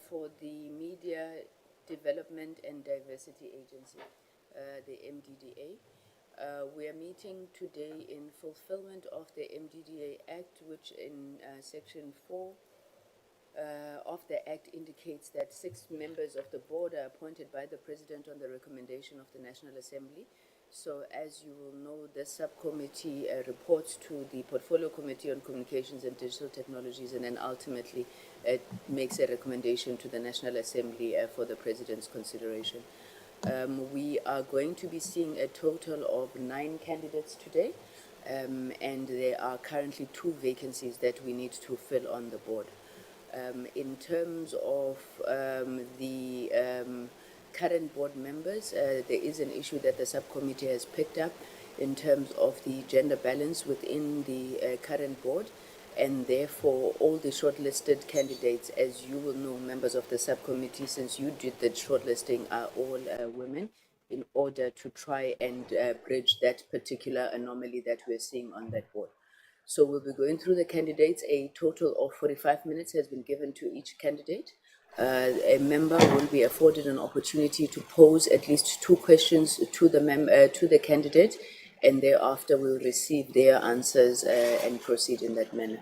for the Media Development and Diversity Agency, the MDDA. We are meeting today in fulfillment of the MDDA Act, which in Section 4 of the Act indicates that 6 members of the board are appointed by the President on the recommendation of the National Assembly. So as you will know, the subcommittee reports to the Portfolio Committee on Communications and Digital Technologies, and then ultimately makes a recommendation to the National Assembly for the President's consideration. We are going to be seeing a total of 9 candidates today, and there are currently 2 vacancies that we need to fill on the board. In terms of the current board members, there is an issue that the subcommittee has picked up in terms of the gender balance within the current board, and therefore all the shortlisted candidates, as you will know, members of the subcommittee, since you did the shortlisting, are all women, in order to try and bridge that particular anomaly that we're seeing on that board. So we'll be going through the candidates. A total of 45 minutes has been given to each candidate. A member will be afforded an opportunity to pose at least 2 questions to the candidate, and thereafter we'll receive their answers and proceed in that manner.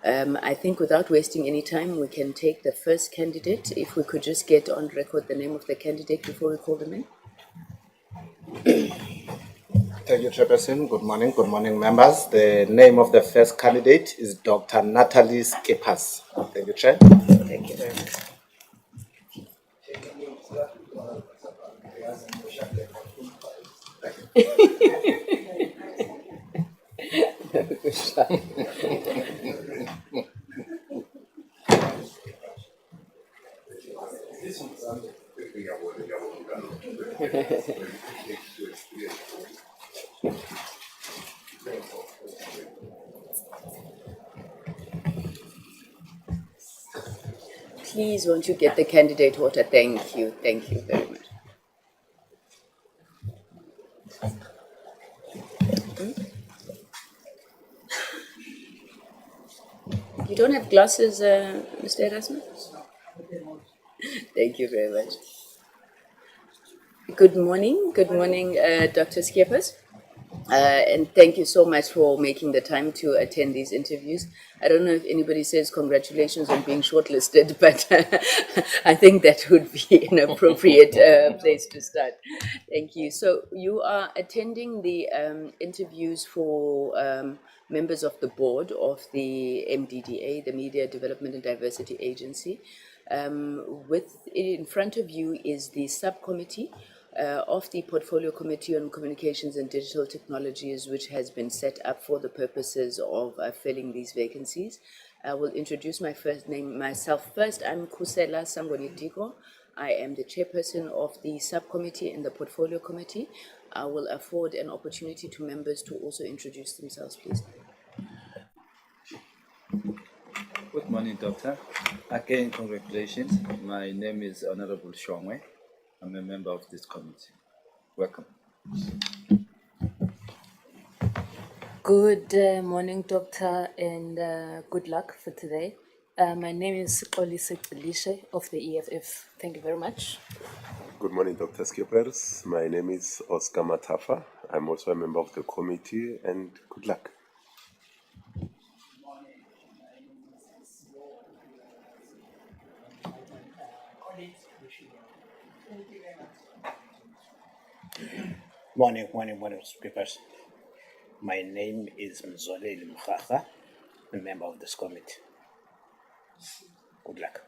I think without wasting any time, we can take the first candidate. If we could just get on record the name of the candidate before we call them in. Thank you, Chairperson. Good morning, members. The name of the first candidate is Dr. Natalie Skepas. Thank you, Chair. Thank you very much. Please, won't you get the candidate water? Thank you very much. You don't have glasses, Mr. Erasmus? Thank you very much. Good morning, Dr. Skepas. And thank you so much for making the time to attend these interviews. I don't know if anybody says congratulations on being shortlisted, but I think that would be an appropriate place to start. Thank you. So you are attending the interviews for members of the board of the MDDA, the Media Development and Diversity Agency. In front of you is the subcommittee of the Portfolio Committee on Communications and Digital Technologies, which has been set up for the purposes of filling these vacancies. I will introduce myself first. I'm Kusela Sangolitiko. I am the chairperson of the subcommittee and the Portfolio Committee. I will afford an opportunity to members to also introduce themselves, please. Good morning, Doctor. Again, congratulations. My name is Honorable Shongwe. I'm a member of this committee. Welcome. Good morning, Doctor, and good luck for today. My name is Olise Belishe of the EFF. Thank you very much. Good morning, Dr. Skippers. My name is Oscar Matafa. I'm also a member of the committee, and good luck. Morning, speakers. My name is Mzoleli Mkhacha, a member of this committee. Good luck.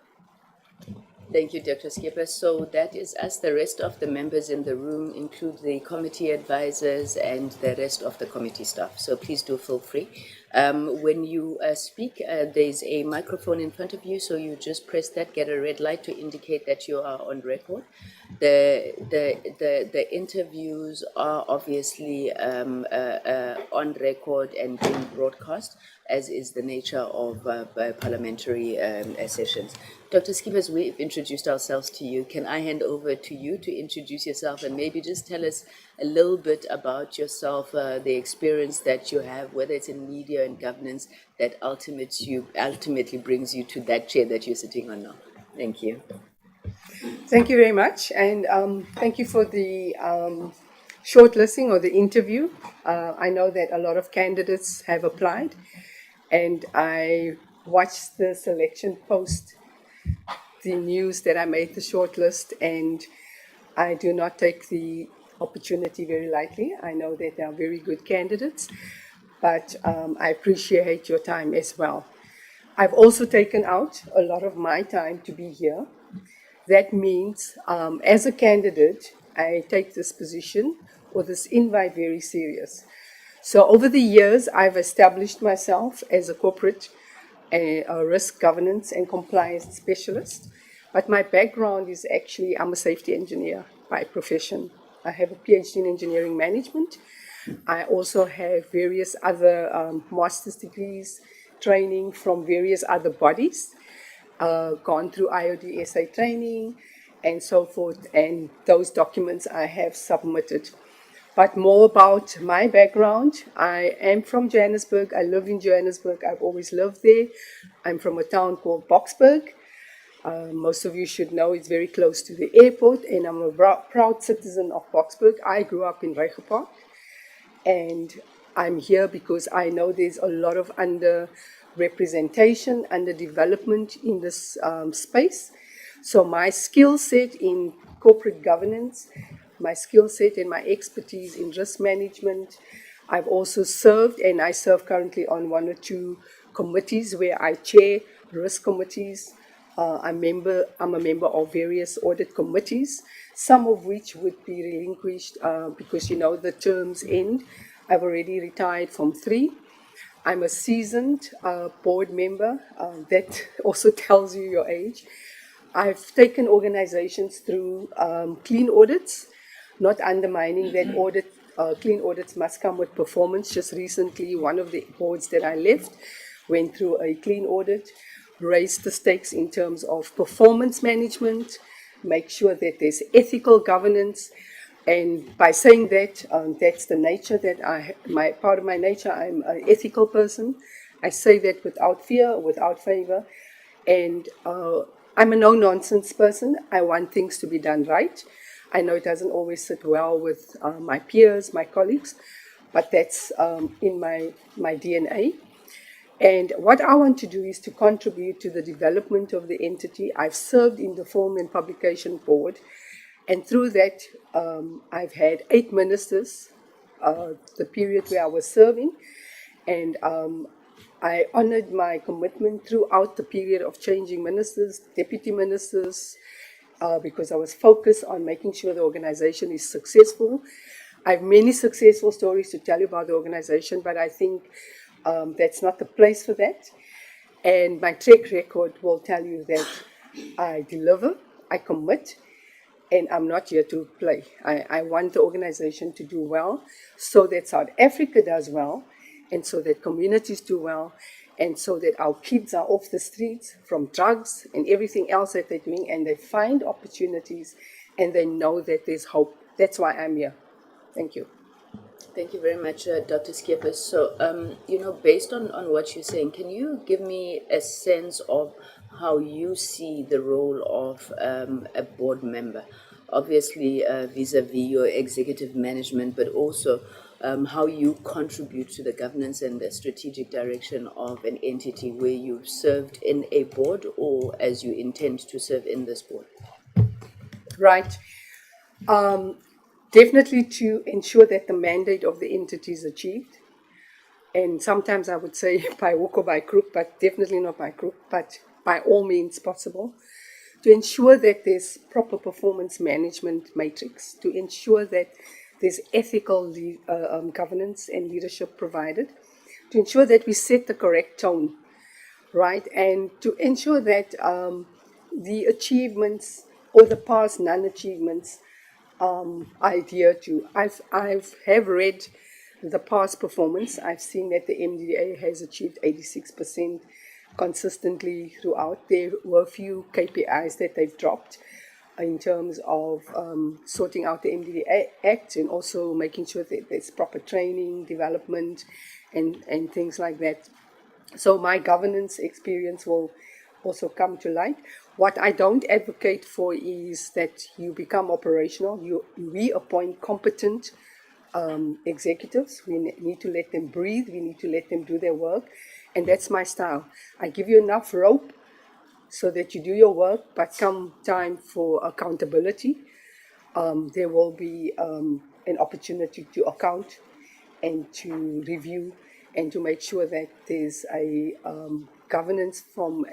Thank you, Dr. Skipper. So that is us. The rest of the members in the room include the committee advisors and the rest of the committee staff. So please do feel free. When you speak, there's a microphone in front of you, so you just press that, get a red light to indicate that you are on record. The interviews are obviously on record and being broadcast, as is the nature of parliamentary sessions. Dr. Skippers, we've introduced ourselves to you. Can I hand over to you to introduce yourself and maybe just tell us a little bit about yourself, the experience that you have, whether it's in media and governance, that ultimately brings you to that chair that you're sitting on now? Thank you. Thank you very much, and thank you for the shortlisting or the interview. I know that a lot of candidates have applied, and I watched the selection post the news that I made the shortlist, and I do not take the opportunity very lightly. I know that they are very good candidates, but I appreciate your time as well. I've also taken out a lot of my time to be here. That means, as a candidate, I take this position or this invite very serious. So over the years, I've established myself as a corporate a risk governance and compliance specialist. But my background is actually, I'm a safety engineer by profession. I have a PhD in engineering management. I also have various other master's degrees, training from various other bodies, gone through IODSA training and so forth, and those documents I have submitted. But more about my background. I am from Johannesburg. I live in Johannesburg. I've always lived there. I'm from a town called Boksburg. Most of you should know it's very close to the airport, and I'm a proud citizen of Boksburg. I grew up in Regenpark, and I'm here because I know there's a lot of underrepresentation, underdevelopment in this space. So my skill set in corporate governance, my skill set and my expertise in risk management. I've also served, and I serve currently on one or two committees where I chair risk committees. I'm a member of various audit committees, some of which would be relinquished because, you know, the terms end. I've already retired from 3. I'm a seasoned board member. That also tells you your age. I've taken organizations through clean audits, not undermining that audit. Clean audits must come with performance. Just recently, one of the boards that I left went through a clean audit, raised the stakes in terms of performance management, make sure that there's ethical governance. And by saying that, that's the nature that part of my nature, I'm an ethical person. I say that without fear, without favor. And I'm a no-nonsense person. I want things to be done right. I know it doesn't always sit well with my peers, my colleagues, but that's in my DNA. And what I want to do is to contribute to the development of the entity. I've served in the Film and Publication Board, and through that, I've had 8 ministers, the period where I was serving, and I honored my commitment throughout the period of changing ministers, deputy ministers, because I was focused on making sure the organization is successful. I have many successful stories to tell you about the organization, but I think that's not the place for that. And my track record will tell you that I deliver, I commit, and I'm not here to play. I want the organization to do well so that South Africa does well, and so that communities do well, and so that our kids are off the streets from drugs and everything else that they're doing, and they find opportunities and they know that there's hope. That's why I'm here. Thank you. Thank you very much, Dr. Skeepers. So, based on what you're saying, can you give me a sense of how you see the role of a board member? Obviously, vis-a-vis your executive management, but also how you contribute to the governance and the strategic direction of an entity where you've served in a board or as you intend to serve in this board. Right. Definitely to ensure that the mandate of the entity is achieved. And sometimes I would say by hook or by crook, but definitely not by crook, but by all means possible. To ensure that there's proper performance management matrix, to ensure that there's ethical governance and leadership provided, to ensure that we set the correct tone, right? And to ensure that the achievements or the past non-achievements I adhere to. I've read the past performance. I've seen that the MDDA has achieved 86% consistently throughout. There were a few KPIs that they've dropped in terms of sorting out the MDDA Act and also making sure that there's proper training, development, and things like that. So my governance experience will also come to light. What I don't advocate for is that you become operational. We appoint competent executives. We need to let them breathe. We need to let them do their work. And that's my style. I give you enough rope so that you do your work, but come time for accountability, there will be an opportunity to account and to review and to make sure that there's a governance from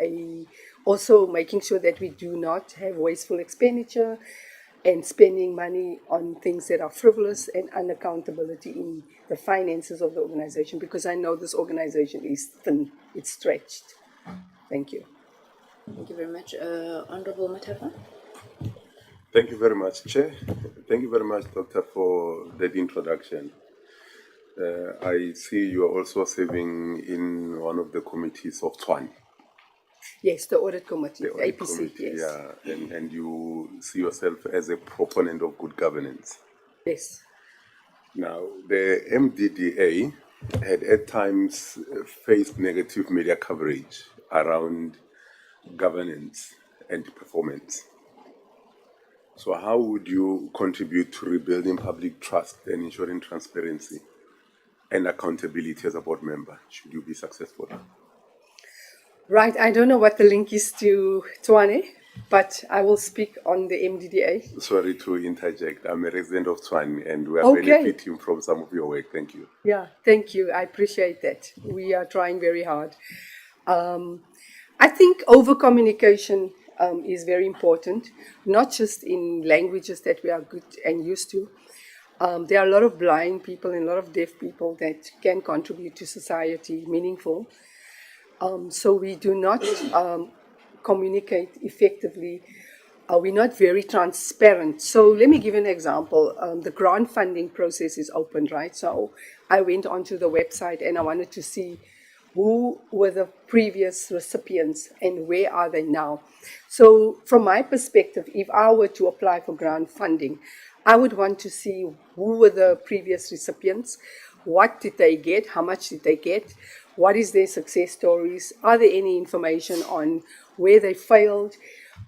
also making sure that we do not have wasteful expenditure and spending money on things that are frivolous and unaccountability in the finances of the organization, because I know this organization is thin, it's stretched. Thank you. Thank you very much. Honorable Matafa? Thank you very much, Chair. Thank you very much, Doctor, for that introduction. I see you are also serving in one of the committees of TWAN. Yes, the audit committee, The audit APC, committee, yes. yeah, and you see yourself as a proponent of good governance. Yes. Now, the MDDA had at times faced negative media coverage around governance and performance. So how would you contribute to rebuilding public trust and ensuring transparency and accountability as a board member, should you be successful? Right, I don't know what the link is to Tshwane, but I will speak on the MDDA. Sorry to interject. I'm a resident of Tshwane and we are Okay. benefiting from some of your work. Thank you. Yeah, thank you. I appreciate that. We are trying very hard. I think over communication is very important, not just in languages that we are good and used to. There are a lot of blind people and a lot of deaf people that can contribute to society meaningful. So we do not communicate effectively. We're not very transparent. So let me give you an example. The grant funding process is open, right? So I went onto the website and I wanted to see who were the previous recipients and where are they now. So from my perspective, if I were to apply for grant funding, I would want to see who were the previous recipients, what did they get, how much did they get, what is their success stories, are there any information on where they failed,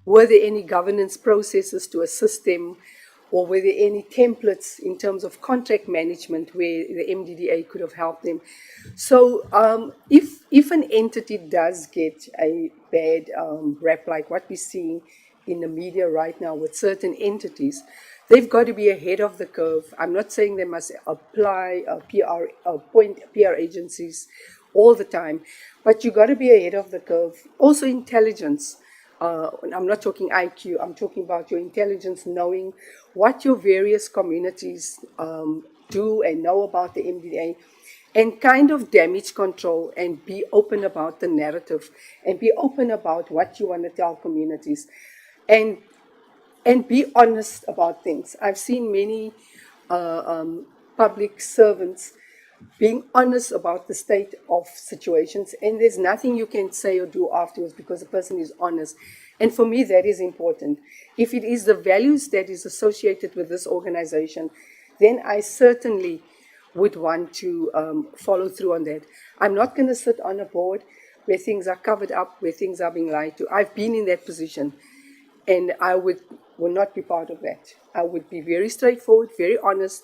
were there any governance processes to assist them, or were there any templates in terms of contract management where the MDDA could have helped them. So if an entity does get a bad rap like what we're seeing in the media right now with certain entities, they've got to be ahead of the curve. I'm not saying they must apply appoint PR agencies all the time, but you got to be ahead of the curve. Also intelligence. I'm not talking IQ, I'm talking about your intelligence, knowing what your various communities do and know about the MDDA, and kind of damage control and be open about the narrative and be open about what you want to tell communities and be honest about things. I've seen many public servants being honest about the state of situations, and there's nothing you can say or do afterwards because the person is honest. And for me, that is important. If it is the values that is associated with this organization, then I certainly would want to follow through on that. I'm not going to sit on a board where things are covered up, where things are being lied to. I've been in that position, and I will not be part of that. I would be very straightforward, very honest.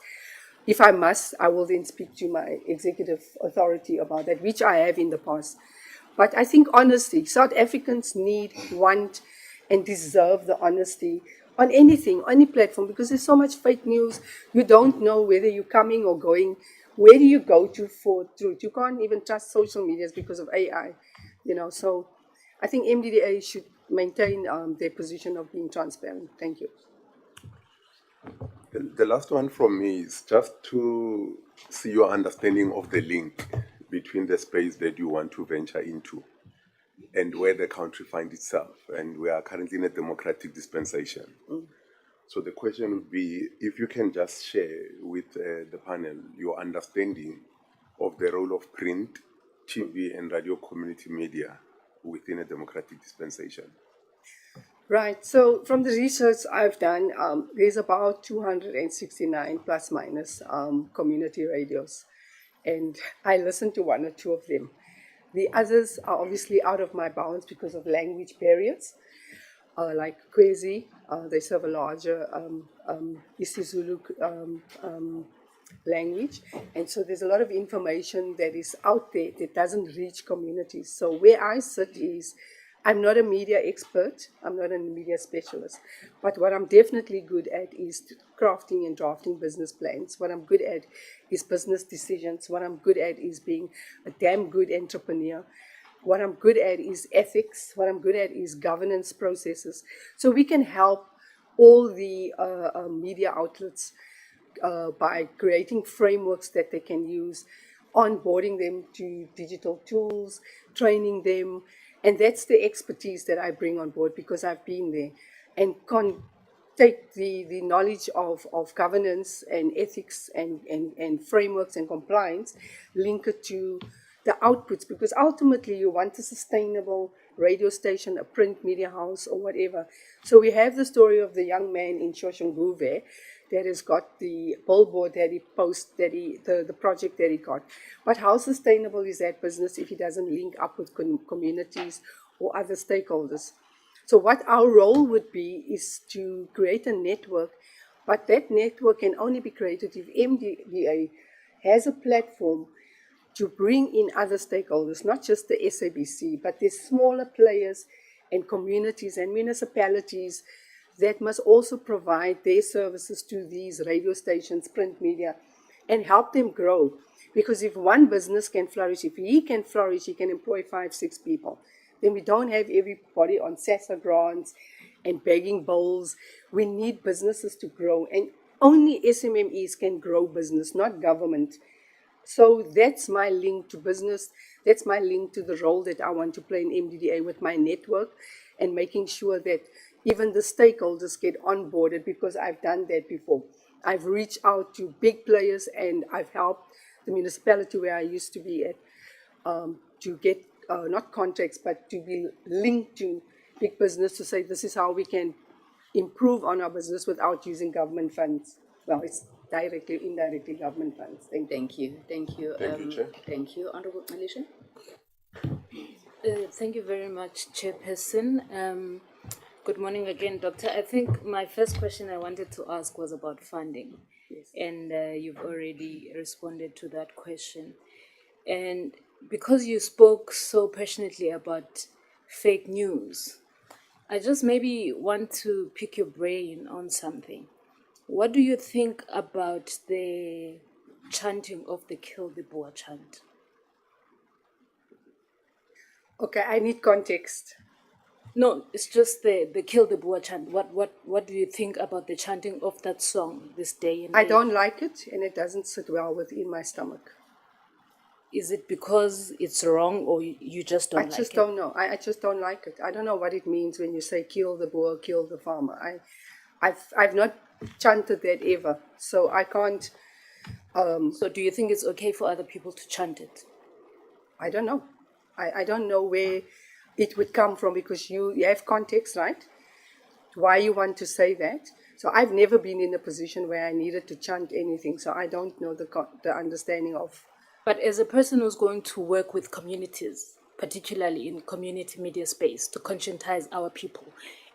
If I must, I will then speak to my executive authority about that, which I have in the past. But I think honesty, South Africans need, want, and deserve the honesty on anything, any platform, because there's so much fake news. You don't know whether you're coming or going. Where do you go to for truth? You can't even trust social medias because of AI, So I think MDDA should maintain their position of being transparent. Thank you. The last one from me is just to see your understanding of the link between the space that you want to venture into and where the country finds itself. And we are currently in a democratic dispensation. So the question would be, if you can just share with the panel your understanding of the role of print, TV, and radio community media within a democratic dispensation. Right. So from the research I've done, there's about 269 plus minus community radios, and I listen to one or two of them. The others are obviously out of my bounds because of language barriers. like Kwezi, they serve a larger isiZulu language. And so there's a lot of information that is out there that doesn't reach communities. So where I sit is, I'm not a media expert, I'm not a media specialist, but what I'm definitely good at is crafting and drafting business plans. What I'm good at is business decisions. What I'm good at is being a damn good entrepreneur. What I'm good at is ethics. What I'm good at is governance processes. So we can help all the media outlets by creating frameworks that they can use, onboarding them to digital tools, training them. And that's the expertise that I bring on board because I've been there and take the knowledge of governance and ethics and frameworks and compliance, link it to the outputs, because ultimately you want a sustainable radio station, a print media house, or whatever. So we have the story of the young man in Shoshanguve that has got the billboard that he posts, the project that he got. But how sustainable is that business if he doesn't link up with communities or other stakeholders? So what our role would be is to create a network, but that network can only be created if MDDA has a platform to bring in other stakeholders, not just the SABC, but the smaller players and communities and municipalities that must also provide their services to these radio stations, print media, and help them grow. Because if one business can flourish, if he can flourish, he can employ 5, 6 people. Then we don't have everybody on SASSA grants and begging bowls. We need businesses to grow, and only SMMEs can grow business, not government. So that's my link to business. That's my link to the role that I want to play in MDDA with my network and making sure that even the stakeholders get onboarded, because I've done that before. I've reached out to big players and I've helped the municipality where I used to be at to get not contracts, but to be linked to big business to say this is how we can improve on our business without using government funds. Well, it's directly, indirectly government funds. Thank you. Thank you. Thank you. Thank you, Chair. Thank you, Honorable Malaysia. Thank you very much, Chairperson. Good morning again, Doctor. I think my first question I wanted to ask was about funding. Yes. And you've already responded to that question. And because you spoke so passionately about fake news, I just maybe want to pick your brain on something. What do you think about the chanting of the Kill the Boer chant? Okay, I need context. No, it's just the Kill the Boer chant. What do you think about the chanting of that song this day and I age? don't like it, and it doesn't sit well within my stomach. Is it because it's wrong, or you just don't like it? I just don't know. I just don't like it. I don't know what it means when you say kill the Boer, kill the farmer. I've not chanted that ever, so I can't. So do you think it's okay for other people to chant it? I don't know. I don't know where it would come from, because you have context, right? Why you want to say that. So I've never been in a position where I needed to chant anything, so I don't know the understanding of. But as a person who's going to work with communities, particularly in community media space, to conscientize our people,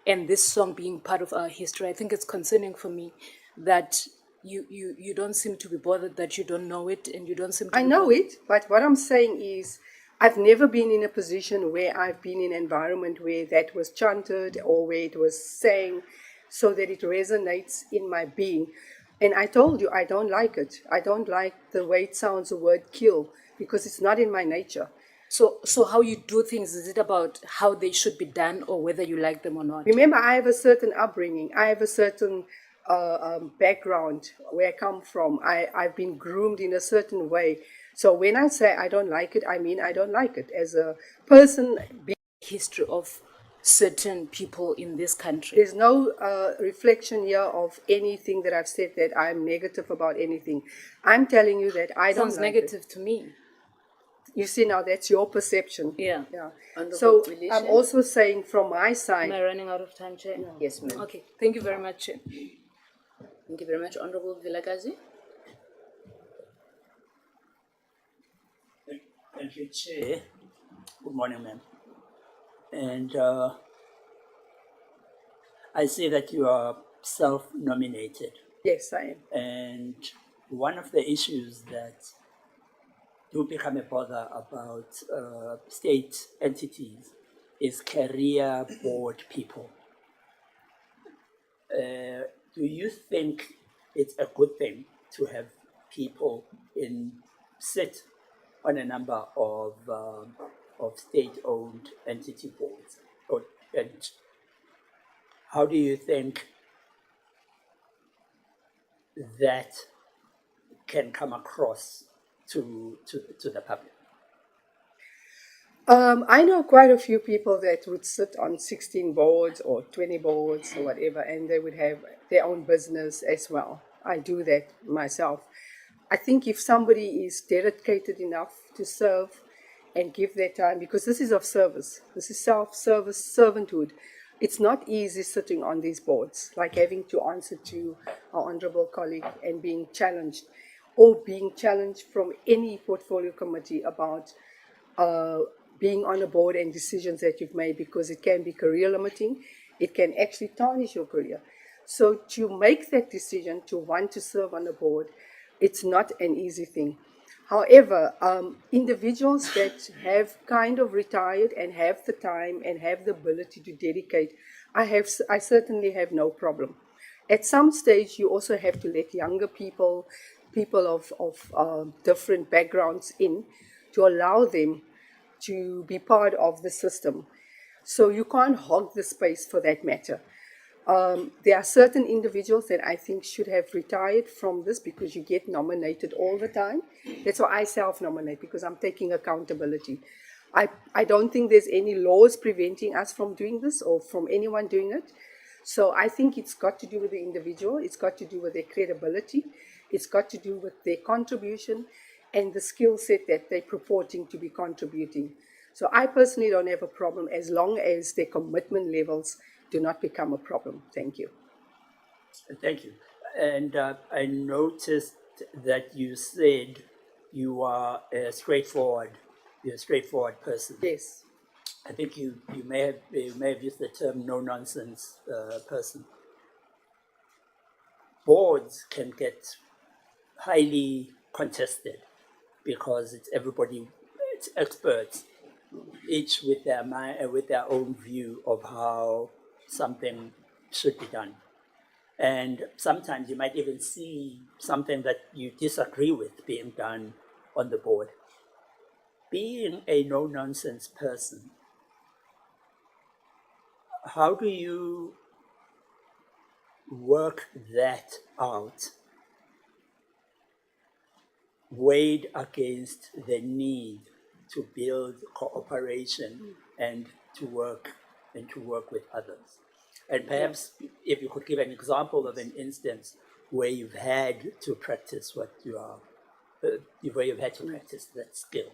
and this song being part of our history, I think it's concerning for me that you don't seem to be bothered, that you don't know it, and you don't seem to I be know bothered. it, but what I'm saying is I've never been in a position where I've been in an environment where that was chanted or where it was sang so that it resonates in my being. And I told you, I don't like it. I don't like the way it sounds, the word kill, because it's not in my nature. So how you do things, is it about how they should be done or whether you like them or not? Remember, I have a certain upbringing. I have a certain background where I come from. I've been groomed in a certain way. So when I say I don't like it, I mean I don't like it. As a person, History of certain people in this country. there's no reflection here of anything that I've said that I'm negative about anything. I'm telling you that I don't Sounds like negative it. to me. You see, now that's your perception. Yeah. Honorable So Malaysia. I'm also saying from my Am side, I running out of time, Chair? Yes, ma'am. Okay, thank you very much, Chair. Thank you very much, Honorable Vilakazi. Thank you, Chair. Good morning, ma'am. And I see that you are self-nominated, Yes, I am. and one of the issues that do become a bother about state entities is career board people. Do you think it's a good thing to have people sit on a number of state-owned entity boards? And how do you think that can come across to the public? I know quite a few people that would sit on 16 boards or 20 boards or whatever, and they would have their own business as well. I do that myself. I think if somebody is dedicated enough to serve and give their time, because this is of service, this is self-service, servanthood. It's not easy sitting on these boards, like having to answer to our honorable colleague and being challenged, or being challenged from any portfolio committee about being on a board and decisions that you've made, because it can be career limiting. It can actually tarnish your career. So to make that decision to want to serve on a board, it's not an easy thing. However, individuals that have kind of retired and have the time and have the ability to dedicate, I certainly have no problem. At some stage, you also have to let younger people of different backgrounds in, to allow them to be part of the system. So you can't hog the space for that matter. There are certain individuals that I think should have retired from this, because you get nominated all the time. That's why I self-nominate, because I'm taking accountability. I don't think there's any laws preventing us from doing this or from anyone doing it. So I think it's got to do with the individual. It's got to do with their credibility. It's got to do with their contribution and the skill set that they're purporting to be contributing. So I personally don't have a problem as long as their commitment levels do not become a problem. Thank you. Thank you. And I noticed that you said you are a straightforward person. Yes. I think you may have used the term no nonsense person. Boards can get highly contested because it's experts, each with their mind, with their own view of how something should be done. And sometimes you might even see something that you disagree with being done on the board. Being a no-nonsense person, how do you work that out, weighed against the need to build cooperation and to work with others? And perhaps if you could give an example of an instance where you've had to practice where you've had to practice that skill.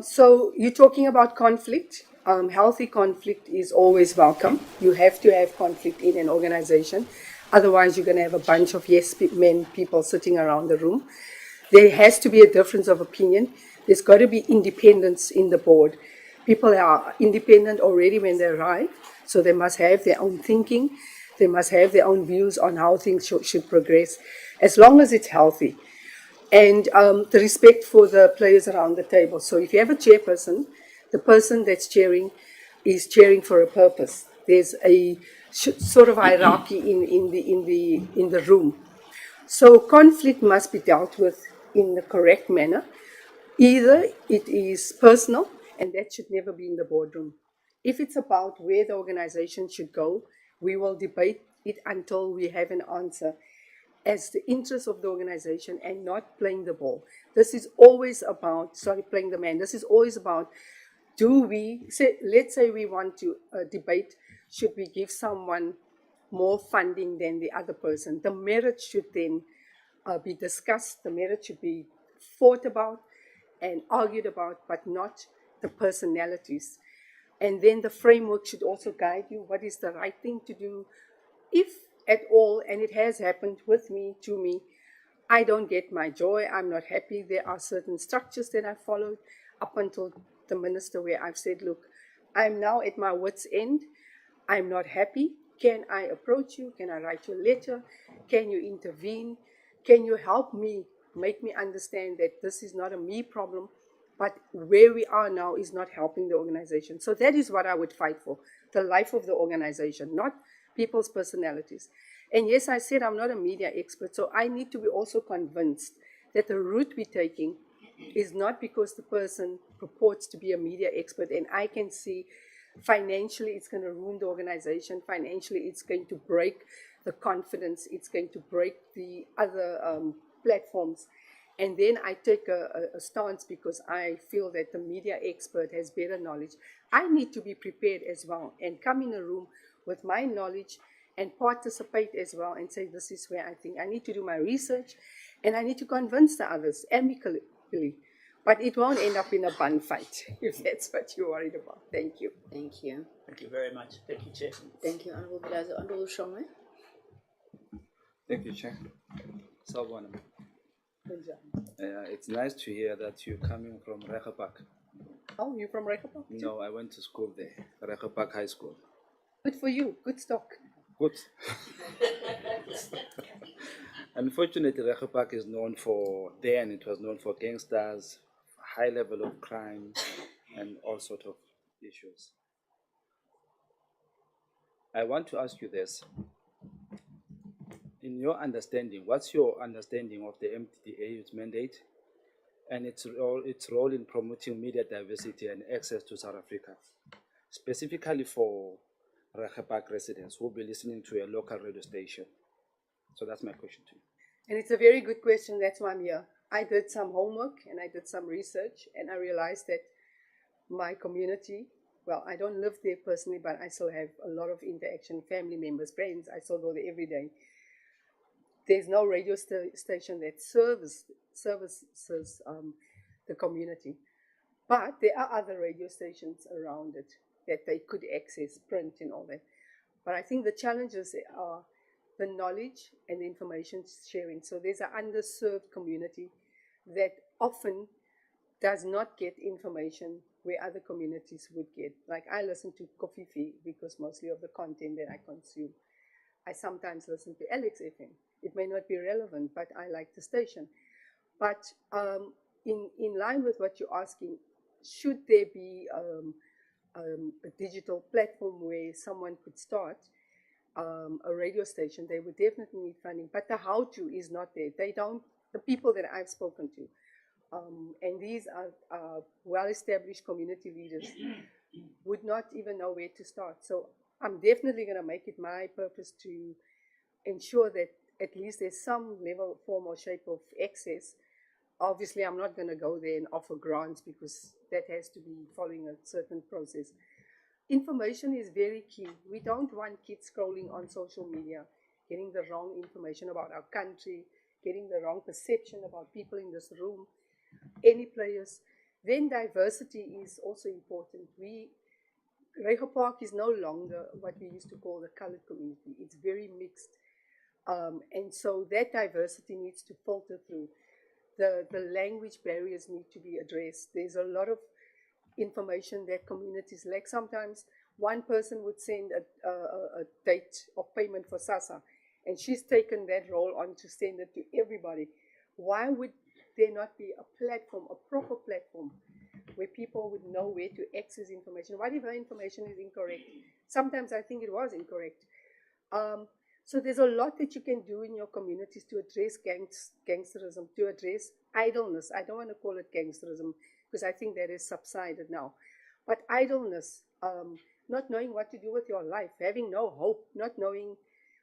So you're talking about conflict. Healthy conflict is always welcome. You have to have conflict in an organization. Otherwise, you're going to have a bunch of yes men people sitting around the room. There has to be a difference of opinion. There's got to be independence in the board. People are independent already when they arrive, so they must have their own thinking. They must have their own views on how things should progress, as long as it's healthy. And the respect for the players around the table. So if you have a chairperson, the person that's chairing is chairing for a purpose. There's a sort of hierarchy in the room. So conflict must be dealt with in the correct manner. Either it is personal, and that should never be in the boardroom. If it's about where the organization should go, we will debate it until we have an answer as the interest of the organization, and not playing the ball. This is always about, playing the man. This is always about, let's say we want to debate, should we give someone more funding than the other person? The merit should then be discussed. The merit should be fought about and argued about, but not the personalities. And then the framework should also guide you. What is the right thing to do? If at all, and it has happened with me, to me, I don't get my joy, I'm not happy. There are certain structures that I followed up until the minister, where I've said, look, I'm now at my wit's end. I'm not happy. can I approach you? Can I write you a letter? Can you intervene? Can you help me, make me understand that this is not a me problem, but where we are now is not helping the organization. So that is what I would fight for, the life of the organization, not people's personalities. And yes, I said I'm not a media expert, so I need to be also convinced that the route we're taking is not because the person purports to be a media expert, and I can see financially it's going to ruin the organization, financially it's going to break the confidence, it's going to break the other platforms. And then I take a stance because I feel that the media expert has better knowledge. I need to be prepared as well and come in a room with my knowledge and participate as well and say, this is where I think I need to do my research and I need to convince the others amicably. But it won't end up in a bun fight, if that's what you're worried about. Thank you. Thank you. Thank you very much. Thank you, Chair. Thank you, Honorable Bilaza. Honorable Shongwe. Thank you, Chair. Sawubona. It's nice to hear that you're coming from Rehoboth. Oh, you're from Rehoboth? No, I went to school there, Rehoboth High School. Good for you. Good stock. Good. Unfortunately, Rehoboth is known for, then it was known for gangsters, high level of crime, and all sort of issues. I want to ask you this. In your understanding, what's your understanding of the MDDA's mandate and its role in promoting media diversity and access to South Africa, specifically for Rehoboth residents who will be listening to a local radio station? So that's my question to you. And it's a very good question. That's why I'm here. I did some homework and I did some research, and I realized that my community, well, I don't live there personally, but I still have a lot of interaction, family members, friends. I still go there every day. There's no radio station that services the community. But there are other radio stations around it that they could access, print and all that. But I think the challenges are the knowledge and the information sharing. So there's an underserved community that often does not get information where other communities would get. Like I listen to Kofifi because mostly of the content that I consume. I sometimes listen to Alex FM. It may not be relevant, but I like the station. But in line with what you're asking, should there be a digital platform where someone could start a radio station? They would definitely need funding, but the how-to is not there. They don't, the people that I've spoken to, and these are well-established community leaders, would not even know where to start. So I'm definitely going to make it my purpose to ensure that at least there's some level, form or shape of access. Obviously, I'm not going to go there and offer grants because that has to be following a certain process. Information is very key. We don't want kids scrolling on social media, getting the wrong information about our country, getting the wrong perception about people in this room, any players. Then diversity is also important. Rehoboth is no longer what we used to call the colored community. It's very mixed. And so that diversity needs to filter through. The language barriers need to be addressed. There's a lot of information that communities lack. Sometimes one person would send a date of payment for SASSA, and she's taken that role on to send it to everybody. Why would there not be a platform, a proper platform, where people would know where to access information? What if the information is incorrect? Sometimes I think it was incorrect. So there's a lot that you can do in your communities to address gangsterism, to address idleness. I don't want to call it gangsterism because I think that is subsided now. But idleness, not knowing what to do with your life, having no hope, not knowing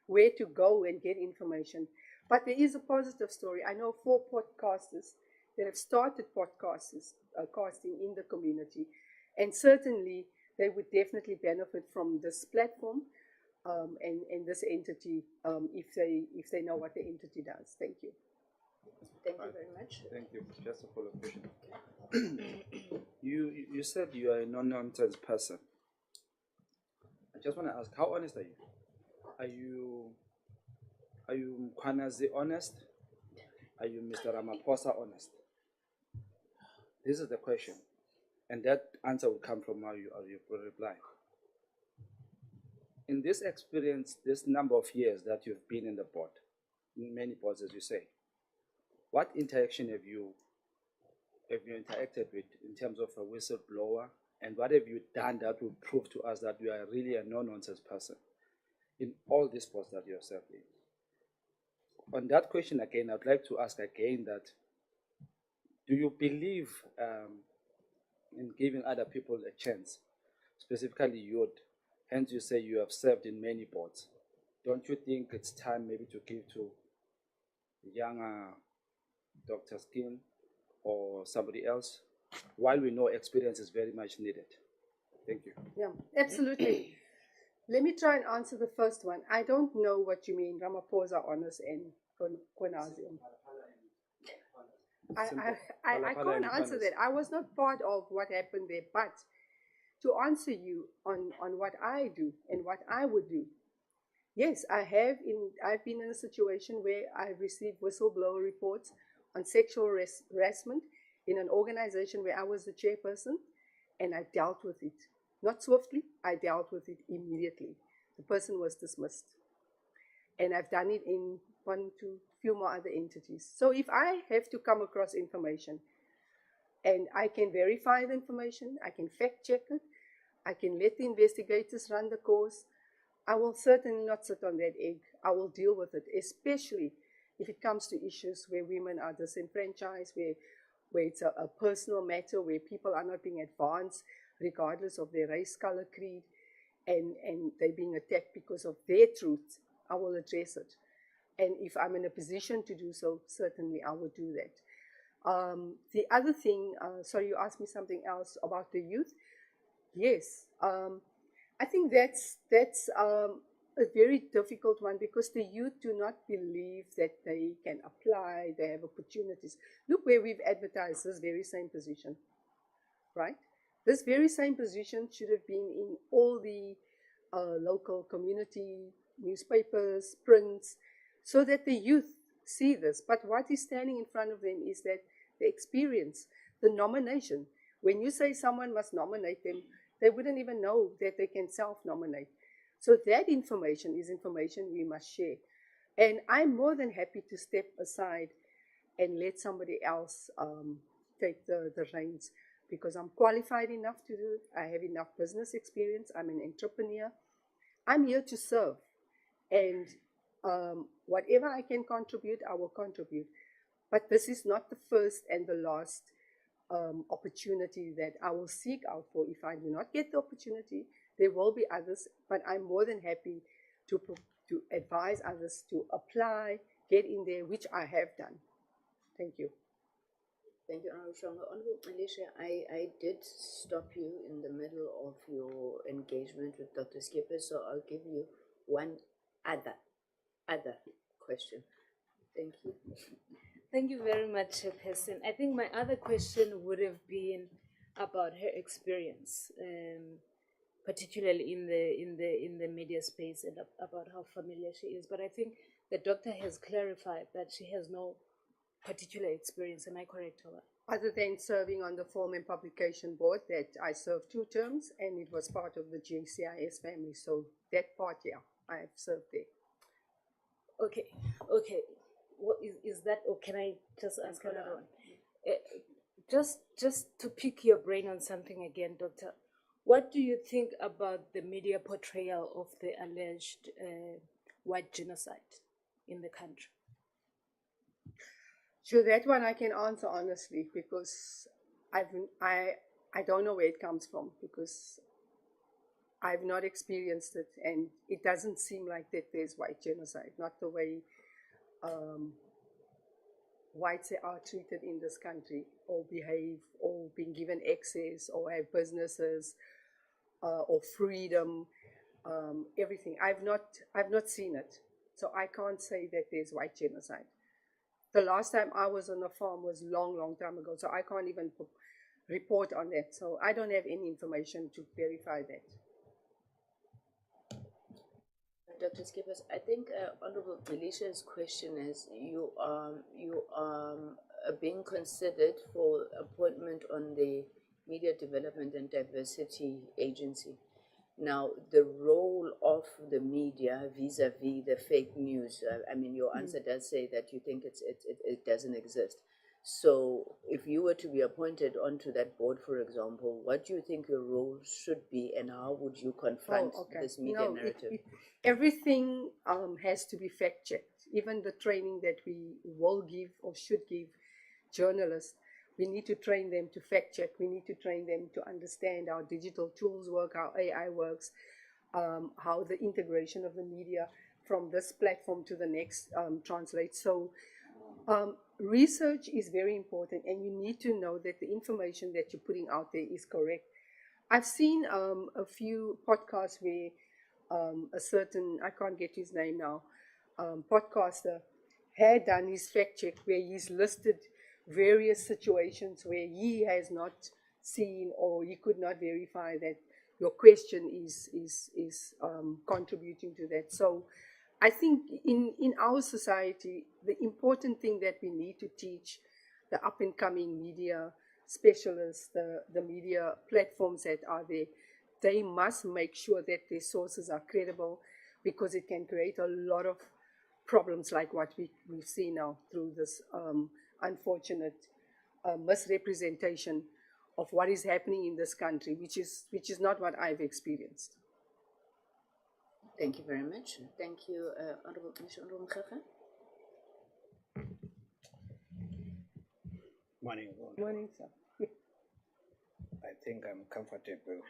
where to go and get information. But there is a positive story. I know 4 podcasters that have started casting in the community. And certainly they would definitely benefit from this platform. And this entity, if they know what the entity does. Thank you. Thank you very much. Thank you. Just a follow-up question. You said you are a no-nonsense person. I just want to ask, how honest are you? Are you Mkhwanazi honest? Are you Mr. Ramaphosa honest? This is the question, and that answer will come from how you reply. In this experience, this number of years that you've been in the board, in many boards, as you say, what interaction have you interacted with in terms of a whistleblower, and what have you done that will prove to us that you are really a no-nonsense person in all these posts that you have served in? On that question again, I'd like to ask again that, do you believe in giving other people a chance, specifically youth? Hence you say you have served in many boards. Don't you think it's time maybe to give to younger Dr. Skin or somebody else, while we know experience is very much needed? Thank you. Yeah, absolutely. Let me try and answer the first one. I don't know what you mean, Ramaphosa, honors, and Konasium. I can't answer that. I was not part of what happened there, but to answer you on what I do and what I would do, yes, I've been in a situation where I received whistleblower reports on sexual harassment in an organization where I was the chairperson, and I dealt with it. Not swiftly, I dealt with it immediately. The person was dismissed. And I've done it in few more other entities. So if I have to come across information and I can verify the information, I can fact check it, I can let the investigators run the course, I will certainly not sit on that egg. I will deal with it, especially if it comes to issues where women are disenfranchised, where it's a personal matter, where people are not being advanced regardless of their race, color, creed, and they're being attacked because of their truth. I will address it. And if I'm in a position to do so, certainly I will do that. The other thing, sorry, you asked me something else about the youth. Yes, I think that's a very difficult one, because the youth do not believe that they can apply, they have opportunities. Look where we've advertised this very same position, right? This very same position should have been in all the local community newspapers, prints, so that the youth see this. But what is standing in front of them is that the experience, the nomination. When you say someone must nominate them, they wouldn't even know that they can self-nominate. So that information is information we must share. And I'm more than happy to step aside and let somebody else take the reins, because I'm qualified enough to do it. I have enough business experience. I'm an entrepreneur. I'm here to serve. And whatever I can contribute, I will contribute. But this is not the first and the last opportunity that I will seek out for. If I do not get the opportunity, there will be others, but I'm more than happy to advise others to apply, get in there, which I have done. Thank you. Thank you, Honorable Shonga. Honorable Alicia, I did stop you in the middle of your engagement with Dr. Skipper, so I'll give you one other question. Thank you. Thank you very much, Chairperson. I think my other question would have been about her experience, particularly in the media space, and about how familiar she is. But I think the doctor has clarified that she has no particular experience. Am I correct, Tola? Other than serving on the Film and Publication Board, that I served 2 terms, and it was part of the GCIS family. So that part, yeah, I have served there. Okay. What is that, or can I just ask another one? Just to pick your brain on something again, Doctor. What do you think about the media portrayal of the alleged white genocide in the country? Sure, that one I can answer honestly, because I don't know where it comes from, because I've not experienced it, and it doesn't seem like that there's white genocide, not the way whites are treated in this country, or behave, or being given access, or have businesses, or freedom, everything. I've not seen it, so I can't say that there's white genocide. The last time I was on a farm was long time ago, so I can't even report on that. So I don't have any information to verify that. Dr. Skippers, I think Honorable Alicia's question is, you are being considered for appointment on the Media Development and Diversity Agency. Now, the role of the media vis-a-vis the fake news, I mean, your answer does say that you think it doesn't exist. So if you were to be appointed onto that board, for example, what do you think your role should be, and how would you confront this media narrative? Everything has to be fact checked. Even the training that we will give or should give journalists, we need to train them to fact check. We need to train them to understand how digital tools work, how AI works, how the integration of the media from this platform to the next translates. So research is very important, and you need to know that the information that you're putting out there is correct. I've seen a few podcasts where a certain, I can't get his name now, podcaster had done his fact check where he's listed various situations where he has not seen or he could not verify that your question is contributing to that. So I think in our society, the important thing that we need to teach the up and coming media specialists, the media platforms that are there, they must make sure that their sources are credible, because it can create a lot of problems like what we've seen now through this unfortunate misrepresentation of what is happening in this country, which is not what I've experienced. Thank you very much. Thank you, Honorable Commissioner Mkhekhe. Morning. Morning, sir. I think I'm comfortable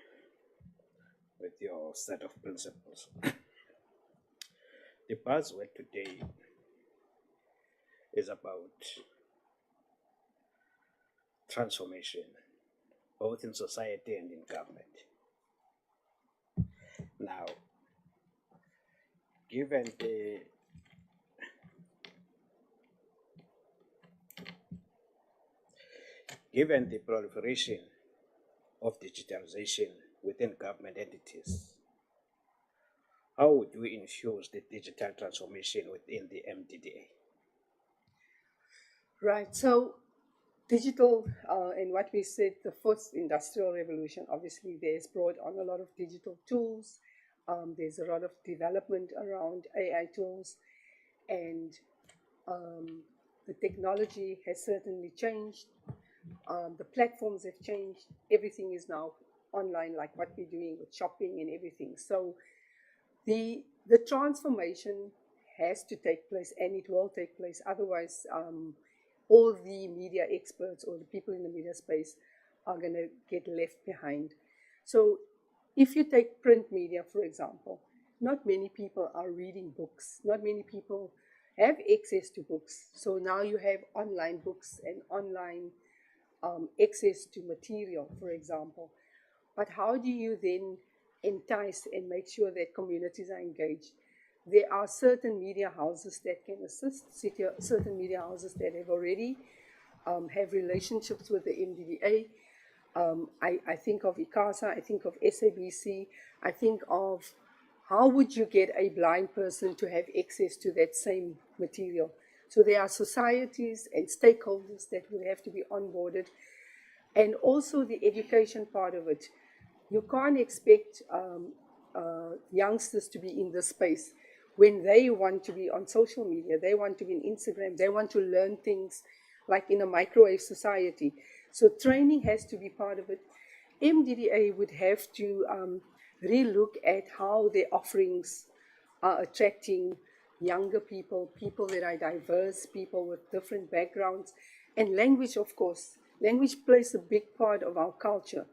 with your set of principles. The buzzword today is about transformation, both in society and in government. Now, given the proliferation of digitalization within government entities, how would you infuse the digital transformation within the MDDA? Right. So digital, and what we said, the fourth industrial revolution, obviously there's brought on a lot of digital tools. There's a lot of development around AI tools, and the technology has certainly changed. The platforms have changed. Everything is now online, like what we're doing with shopping and everything. So the transformation has to take place, and it will take place. Otherwise, all the media experts or the people in the media space are going to get left behind. So if you take print media, for example, not many people are reading books. Not many people have access to books. So now you have online books and online access to material, for example. But how do you then entice and make sure that communities are engaged? There are certain media houses that can assist, certain media houses that have already have relationships with the MDDA. I think of ICASA, I think of SABC, I think of how would you get a blind person to have access to that same material? So there are societies and stakeholders that will have to be onboarded, and also the education part of it. You can't expect youngsters to be in this space when they want to be on social media, they want to be in Instagram, they want to learn things like in a microwave society. So training has to be part of it. MDDA would have to relook at how their offerings are attracting younger people, people that are diverse, people with different backgrounds, and language, of course. Language plays a big part of our culture.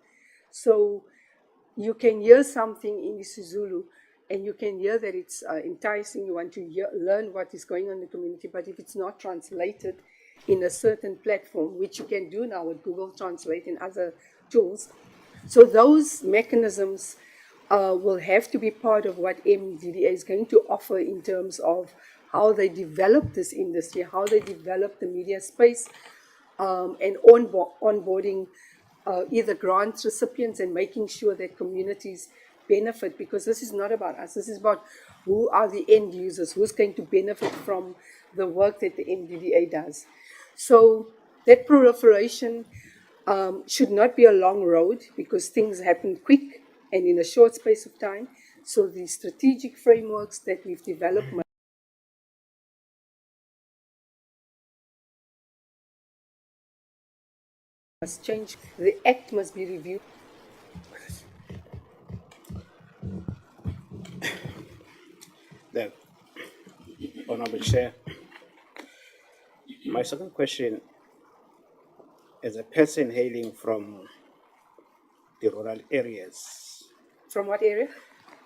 So you can hear something in isiZulu, and you can hear that it's enticing, you want to learn what is going on in the community, but if it's not translated in a certain platform, which you can do now with Google Translate and other tools, so those mechanisms will have to be part of what MDDA is going to offer in terms of how they develop this industry, how they develop the media space, and onboarding either grant recipients and making sure that communities benefit, because this is not about us. This is about who are the end users, who's going to benefit from the work that the MDDA does. So that proliferation should not be a long road, because things happen quick. and in a short space of time. So the strategic frameworks that we've developed must change. The act must be reviewed. The Honorable Chair, my second question, as a person hailing from the rural areas, From what area?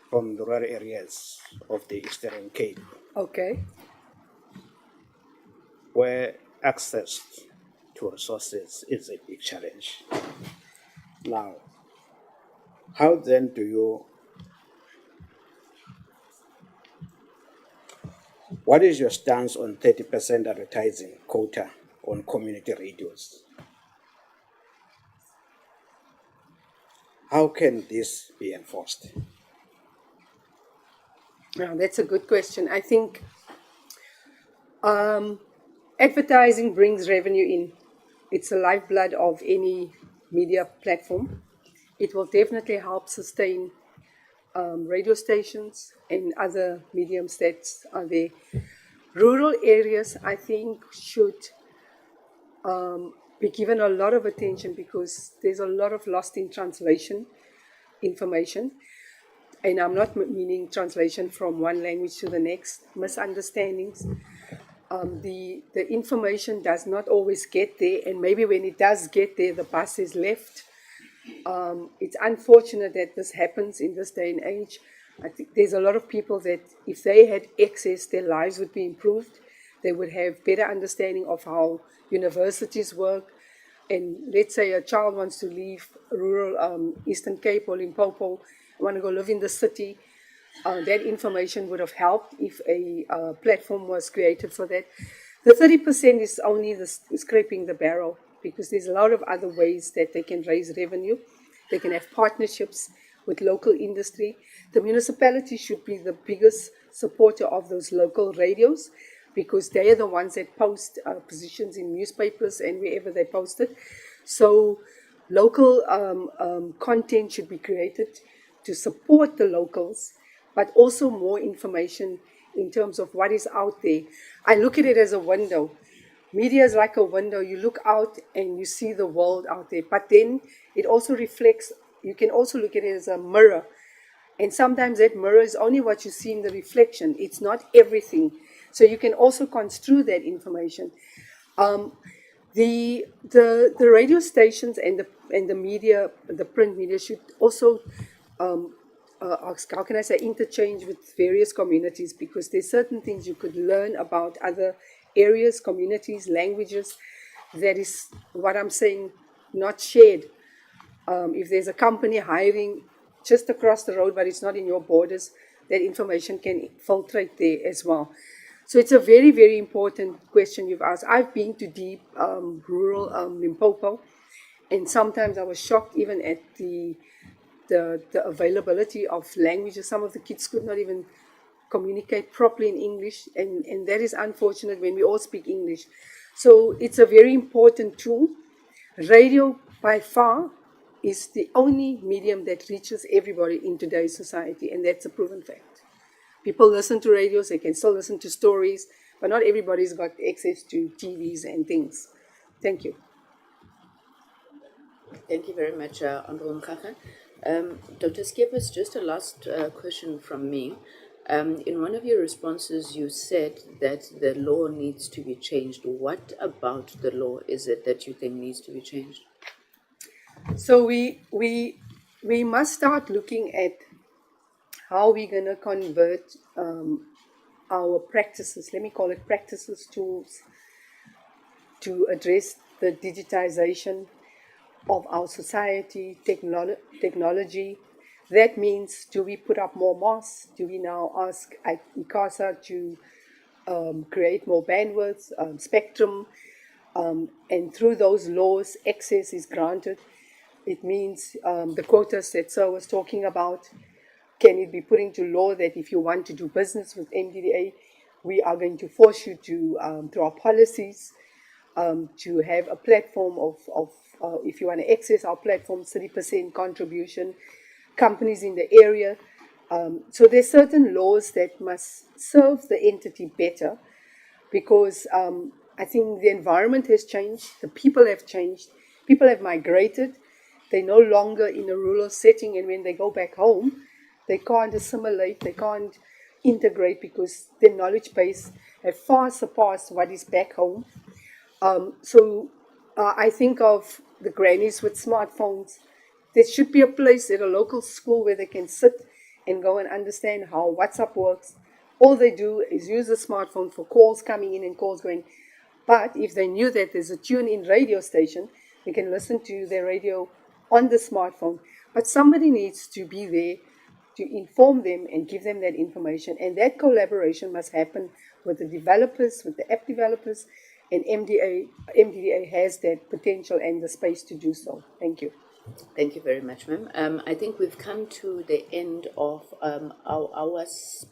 from the rural areas of the Eastern Cape, Okay. where access to resources is a big challenge. Now, how then do you, what is your stance on 30% advertising quota on community radios? How can this be enforced? Now, that's a good question. I think advertising brings revenue in. It's the lifeblood of any media platform. It will definitely help sustain radio stations and other mediums that are there. Rural areas, I think, should be given a lot of attention because there's a lot of lost in translation information. And I'm not meaning translation from one language to the next, misunderstandings. The information does not always get there, and maybe when it does get there, the bus is left. It's unfortunate that this happens in this day and age. I think there's a lot of people that if they had access, their lives would be improved. They would have better understanding of how universities work. And let's say a child wants to leave rural Eastern Cape or Limpopo, want to go live in the city. That information would have helped if a platform was created for that. The 30% is only scraping the barrel because there's a lot of other ways that they can raise revenue. They can have partnerships with local industry. The municipality should be the biggest supporter of those local radios because they are the ones that post positions in newspapers and wherever they post it. So local content should be created to support the locals, but also more information in terms of what is out there. I look at it as a window. Media is like a window. You look out and you see the world out there, but then it also reflects. You can also look at it as a mirror. And sometimes that mirror is only what you see in the reflection. It's not everything. So you can also construe that information. The radio stations and the media, the print media should also how can I say, interchange with various communities because there's certain things you could learn about other areas, communities, languages. That is what I'm saying, not shared. If there's a company hiring just across the road, but it's not in your borders, that information can filtrate there as well. So it's a very, very important question you've asked. I've been to deep rural Limpopo, and sometimes I was shocked even at the availability of languages. Some of the kids could not even communicate properly in English, and that is unfortunate when we all speak English. So it's a very important tool. Radio, by far, is the only medium that reaches everybody in today's society, and that's a proven fact. People listen to radios, they can still listen to stories, but not everybody's got access to TVs and things. Thank you. Thank you very much, Honorable Mkaka. Dr. Skepas, just a last question from me. In one of your responses, you said that the law needs to be changed. What about the law is it that you think needs to be changed? So we must start looking at how we're going to convert our practices, let me call it practices, tools, to address the digitization of our society, technology. That means, do we put up more mosques? Do we now ask ICASA to create more bandwidth, spectrum? And through those laws, access is granted. It means the quotas that Sir was talking about, can it be put into law that if you want to do business with MDDA, we are going to force you to, through our policies, to have a platform of if you want to access our platform, 30% contribution. companies in the area. So there's certain laws that must serve the entity better because I think the environment has changed, the people have changed, people have migrated, they're no longer in a rural setting, and when they go back home, they can't assimilate, they can't integrate because their knowledge base have far surpassed what is back home. So I think of the grannies with smartphones. There should be a place at a local school where they can sit and go and understand how WhatsApp works. All they do is use the smartphone for calls coming in and calls going. But if they knew that there's a tune-in radio station, they can listen to their radio on the smartphone. But somebody needs to be there to inform them and give them that information. And that collaboration must happen with the developers, with the app developers, and MDDA has that potential and the space to do so. Thank you. Thank you very much, ma'am. I think we've come to the end of our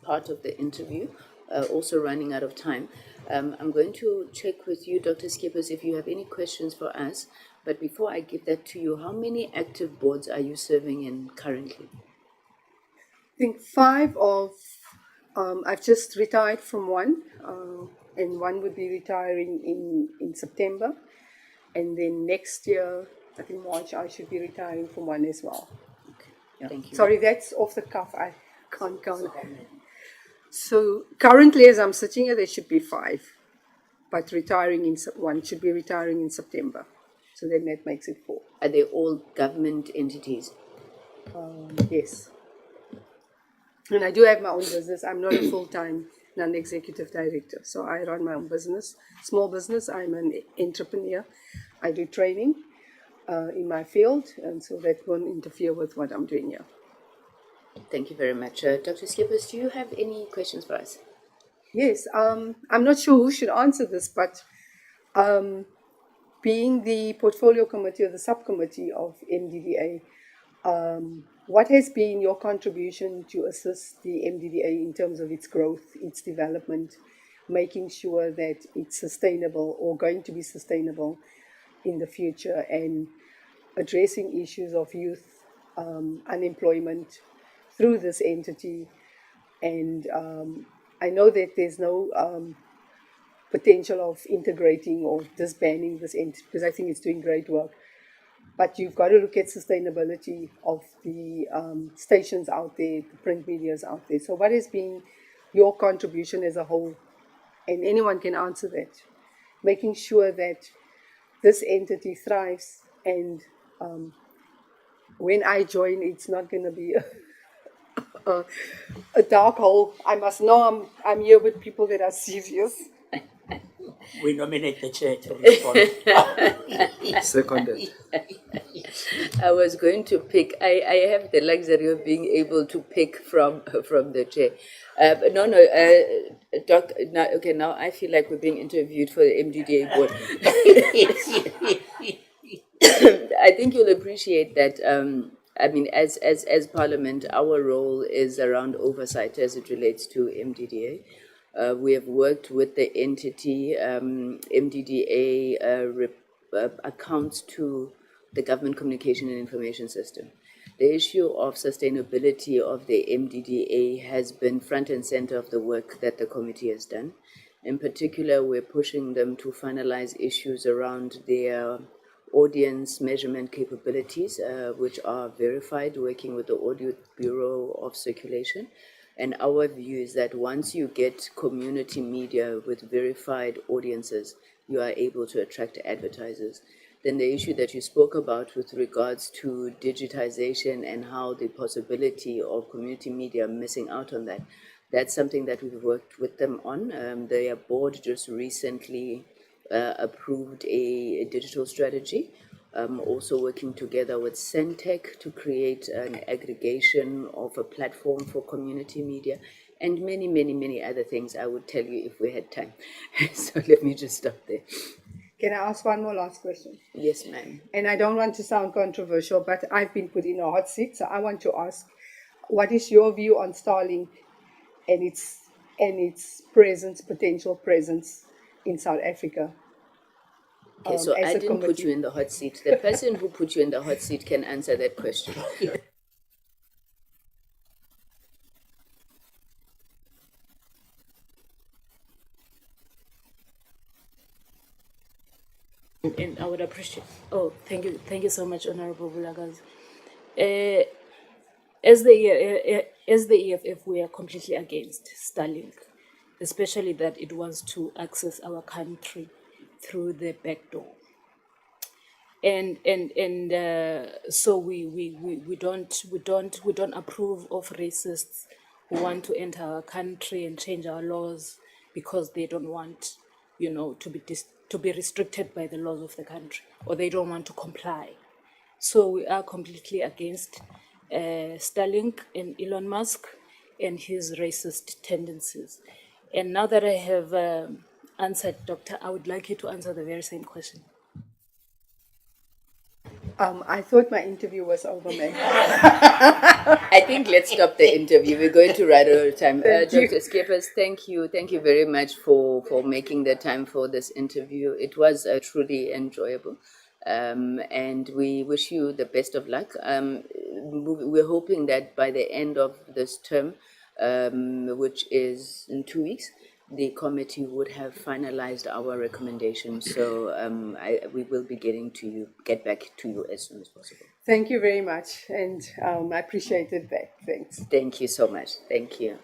part of the interview, also running out of time. I'm going to check with you, Dr. Skippers, if you have any questions for us. But before I give that to you, how many active boards are you serving in currently? I think 5 of, I've just retired from one, and one would be retiring in September. And then next year, I think March, I should be retiring from one as well. Okay. Yeah. Thank you. Sorry, that's off the cuff. I can't count. So currently, as I'm sitting here, there should be 5. But one should be retiring in September. So then that makes it 4. Are they all government entities? Yes. And I do have my own business. I'm not a full-time non-executive director. So I run my own business, small business. I'm an entrepreneur. I do training in my field, and so that won't interfere with what I'm doing here. Thank you very much. Dr. Skippers, do you have any questions for us? Yes. I'm not sure who should answer this, but being the portfolio committee or the subcommittee of MDDA, what has been your contribution to assist the MDDA in terms of its growth, its development, making sure that it's sustainable or going to be sustainable in the future, and addressing issues of youth unemployment through this entity? And I know that there's no potential of integrating or disbanding this entity because I think it's doing great work. But you've got to look at sustainability of the stations out there, the print medias out there. So what has been your contribution as a whole? And anyone can answer that. Making sure that this entity thrives, and when I join, it's not going to be a dark hole. I must know I'm here with people that are serious. We nominate the chair to respond. Seconded. I was going to pick. I have the luxury of being able to pick from the chair. Doc. Now, okay, now I feel like we're being interviewed for the MDDA board. I think you'll appreciate that. I mean, as Parliament, our role is around oversight as it relates to MDDA. We have worked with the entity. MDDA accounts to the Government Communication and Information System. The issue of sustainability of the MDDA has been front and center of the work that the committee has done. In particular, we're pushing them to finalize issues around their audience measurement capabilities, which are verified, working with the Audit Bureau of Circulation. And our view is that once you get community media with verified audiences, you are able to attract advertisers. Then the issue that you spoke about with regards to digitization and how the possibility of community media missing out on that, that's something that we've worked with them on. Their board just recently approved a digital strategy, also working together with Centec to create an aggregation of a platform for community media, and many, many, many other things I would tell you if we had time. So let me just stop there. Can I ask one more last question? Yes, ma'am. And I don't want to sound controversial, but I've been put in a hot seat, so I want to ask, what is your view on Starlink and its presence, potential presence in South Africa? Okay, so as I a didn't put committee? you in the hot seat. The person who put you in the hot seat can answer that question. And I would appreciate. Oh, thank you so much, Honorable Bulagazi. As the EFF, we are completely against Starlink, especially that it wants to access our country through the back door. And so we don't approve of racists who want to enter our country and change our laws because they don't want, to be restricted by the laws of the country, or they don't want to comply. So we are completely against Starlink and Elon Musk and his racist tendencies. And now that I have answered, Doctor, I would like you to answer the very same question. I thought my interview was over, ma'am. I think let's stop the interview. We're going to run out of time. Thank you. Dr. Skippers, thank you. Thank you very much for making the time for this interview. It was truly enjoyable. And we wish you the best of luck. We're hoping that by the end of this term, which is in 2 weeks, the committee would have finalized our recommendations. So we will be get back to you as soon as possible. Thank you very much, and I appreciated that. Thanks. Thank you so much. Thank you.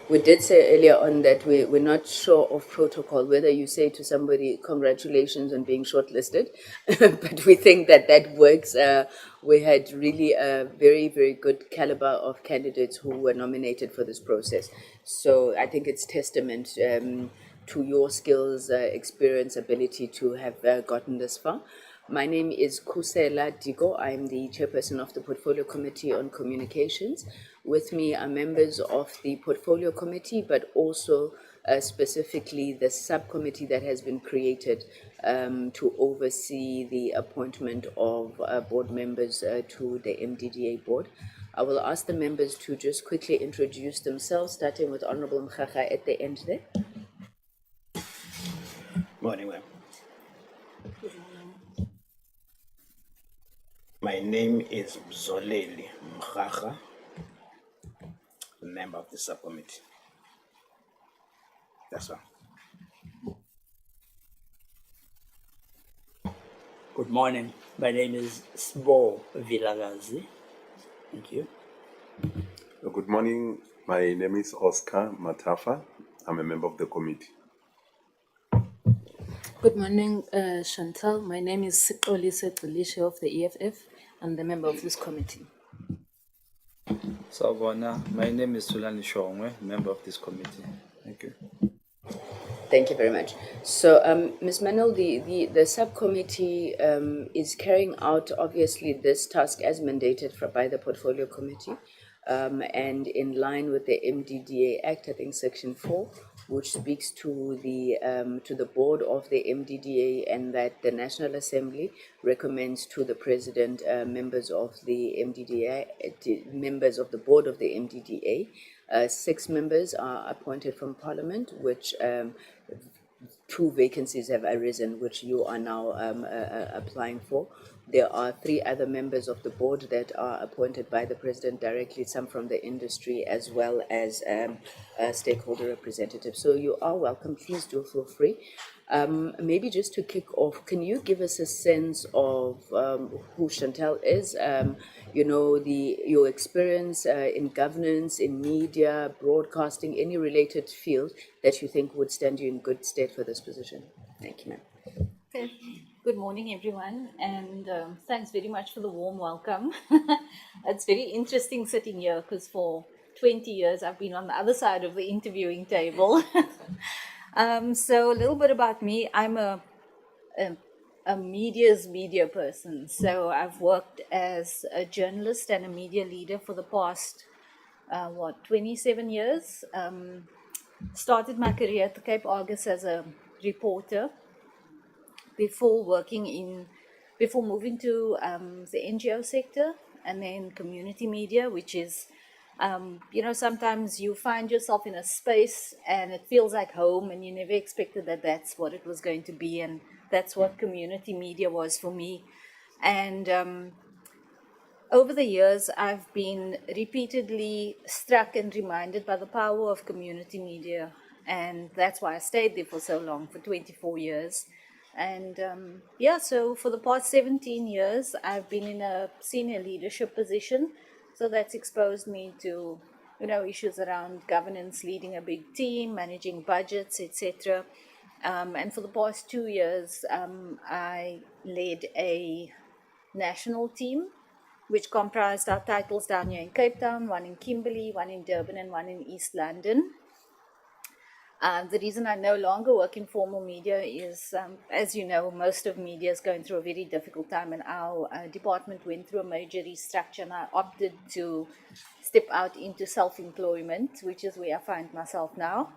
We did say earlier on that we're not sure of protocol, whether you say to somebody, congratulations on being shortlisted, but we think that that works. We had really a very, very good caliber of candidates who were nominated for this process. So I think it's testament to your skills, experience, ability to have gotten this far. My name is Kusela Digo. I'm the chairperson of the Portfolio Committee on Communications. With me are members of the Portfolio Committee, but also specifically the subcommittee that has been created to oversee the appointment of board members to the MDDA board. I will ask the members to just quickly introduce themselves, starting with Honorable Mkhaga at the end there. Morning, ma'am. My name is Mzoleli Mkhaga, member of the subcommittee. That's all. Good morning. My name is Sbo Vilagazi. Thank you. Good morning. My name is Oscar Matafa. I'm a member of the committee. Good morning, Chantel. My name is Sikolise Tulishe of the EFF. I'm the member of this committee. Sawubona. My name is Tulani Shongwe, member of this committee. Thank you. Thank you very much. So, Ms. Manuel, the subcommittee is carrying out, obviously, this task as mandated by the Portfolio Committee and in line with the MDDA Act, I think Section 4, which speaks to the board of the MDDA, and that the National Assembly recommends to the President members of the MDDA, members of the board of the MDDA. 6 members are appointed from Parliament, which 2 vacancies have arisen, which you are now applying for. There are 3 other members of the board that are appointed by the President directly, some from the industry as well as stakeholder representatives. So you are welcome. Please do feel free. Maybe just to kick off, can you give us a sense of who Chantel is? You know, your experience in governance, in media, broadcasting, any related field that you think would stand you in good stead for this position. Thank you, ma'am. Okay. Good morning, everyone, and thanks very much for the warm welcome. It's very interesting sitting here because for 20 years I've been on the other side of the interviewing table. So a little bit about me. I'm a media person. So I've worked as a journalist and a media leader for the past 27 years. Started my career at the Cape Argus as a reporter before moving to the NGO sector and then community media, which is, sometimes you find yourself in a space and it feels like home and you never expected that that's what it was going to be. And that's what community media was for me. And over the years, I've been repeatedly struck and reminded by the power of community media. And that's why I stayed there for so long, for 24 years. And so for the past 17 years, I've been in a senior leadership position. So that's exposed me to, issues around governance, leading a big team, managing budgets, etc. And for the past 2 years, I led a national team, which comprised our titles down here in Cape Town, one in Kimberley, one in Durban, and one in East London. The reason I no longer work in formal media is, as you know, most of media is going through a very difficult time, and our department went through a major restructure, and I opted to step out into self-employment, which is where I find myself now.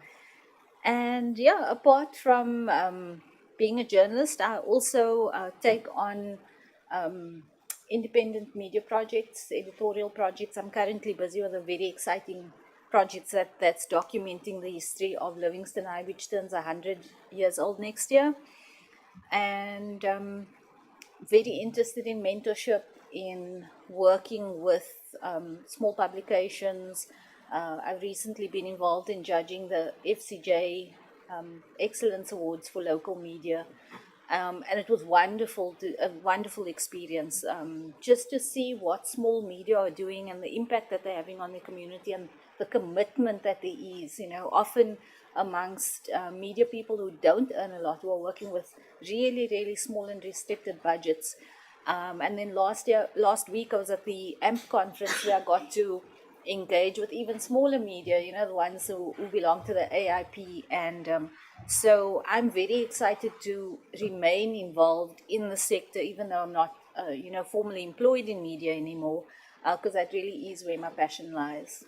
And apart from being a journalist, I also take on independent media projects, editorial projects. I'm currently busy with a very exciting project that's documenting the history of Livingston High, which turns 100 years old next year. And very interested in mentorship, in working with small publications. I've recently been involved in judging the FCJ Excellence Awards for local media. And it was a wonderful experience, just to see what small media are doing and the impact that they're having on the community and the commitment that there is, often amongst media people who don't earn a lot, who are working with really, really small and restricted budgets. And then last week, I was at the AMP conference where I got to engage with even smaller media, the ones who belong to the AIP. And so I'm very excited to remain involved in the sector, even though I'm not, formally employed in media anymore, because that really is where my passion lies.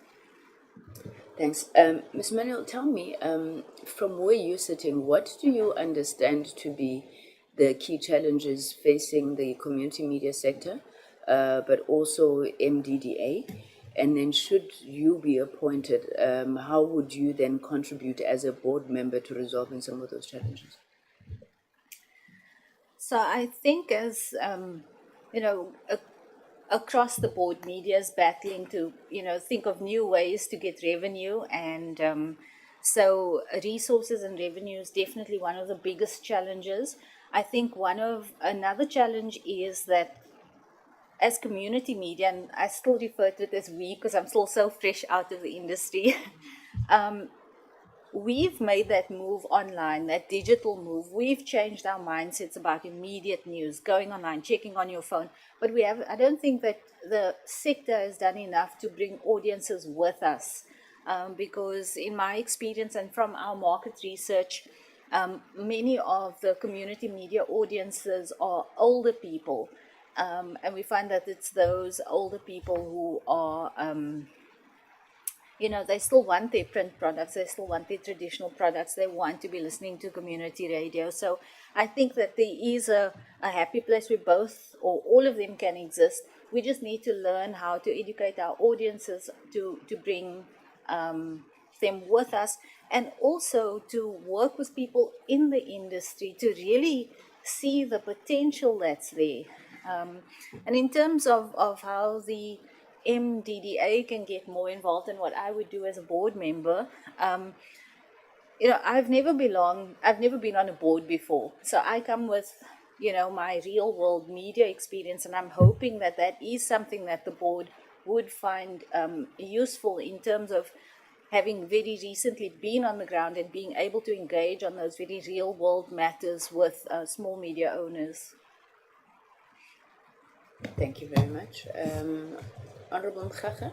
Thanks. Ms. Manuel, tell me, from where you're sitting, what do you understand to be the key challenges facing the community media sector, but also MDDA? And then should you be appointed, how would you then contribute as a board member to resolving some of those challenges? So I think as, across the board, media is battling to, think of new ways to get revenue. And so resources and revenue is definitely one of the biggest challenges. I think another challenge is that as community media, and I still refer to it as we because I'm still so fresh out of the industry, we've made that move online, that digital move. We've changed our mindsets about immediate news, going online, checking on your phone. But I don't think that the sector has done enough to bring audiences with us. Because in my experience and from our market research, many of the community media audiences are older people. And we find that it's those older people who are, they still want their print products, they still want their traditional products, they want to be listening to community radio. So I think that there is a happy place where both or all of them can exist. We just need to learn how to educate our audiences to bring them with us, and also to work with people in the industry to really see the potential that's there. And in terms of how the MDDA can get more involved in what I would do as a board member, I've never been on a board before. So I come with, my real world media experience, and I'm hoping that is something that the board would find useful in terms of having very recently been on the ground and being able to engage on those very real world matters with small media owners. Thank you very much. Honorable Mkhaga?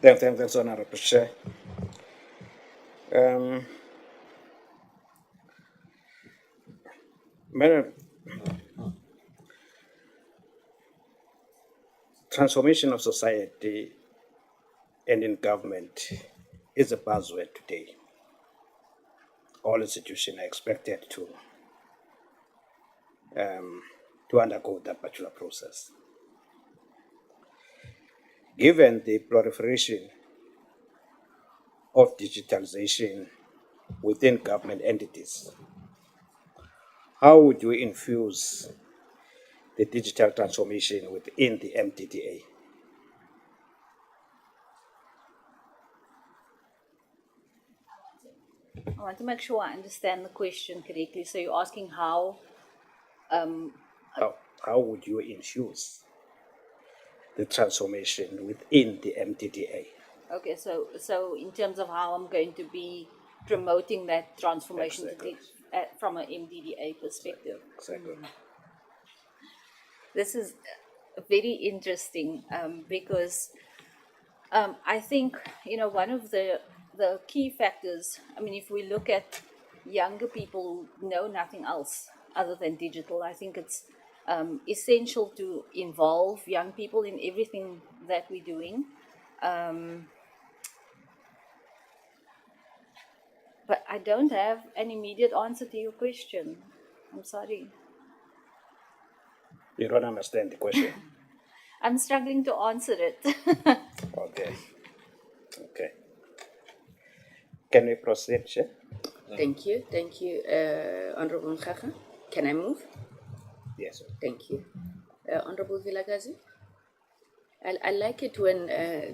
Thanks, Honorable Chair. Madam, transformation of society and in government is a buzzword today. All institutions are expected to undergo that particular process. Given the proliferation of digitalization within government entities, how would you infuse the digital transformation within the MDDA? I want to make sure I understand the question correctly. So you're asking how would you infuse the transformation within the MDDA? Okay, so in terms of how I'm going to be promoting that transformation from an MDDA perspective. Exactly. This is very interesting because I think, one of the key factors, if we look at younger people who know nothing else other than digital, I think it's essential to involve young people in everything that we're doing. But I don't have an immediate answer to your question. I'm sorry. You don't understand the question? I'm struggling to answer it. Okay. Can we proceed, Chair? Thank you. Honorable Mkhaga. Can I move? Yes, sir. Thank you. Honorable Vilakazi? I like it when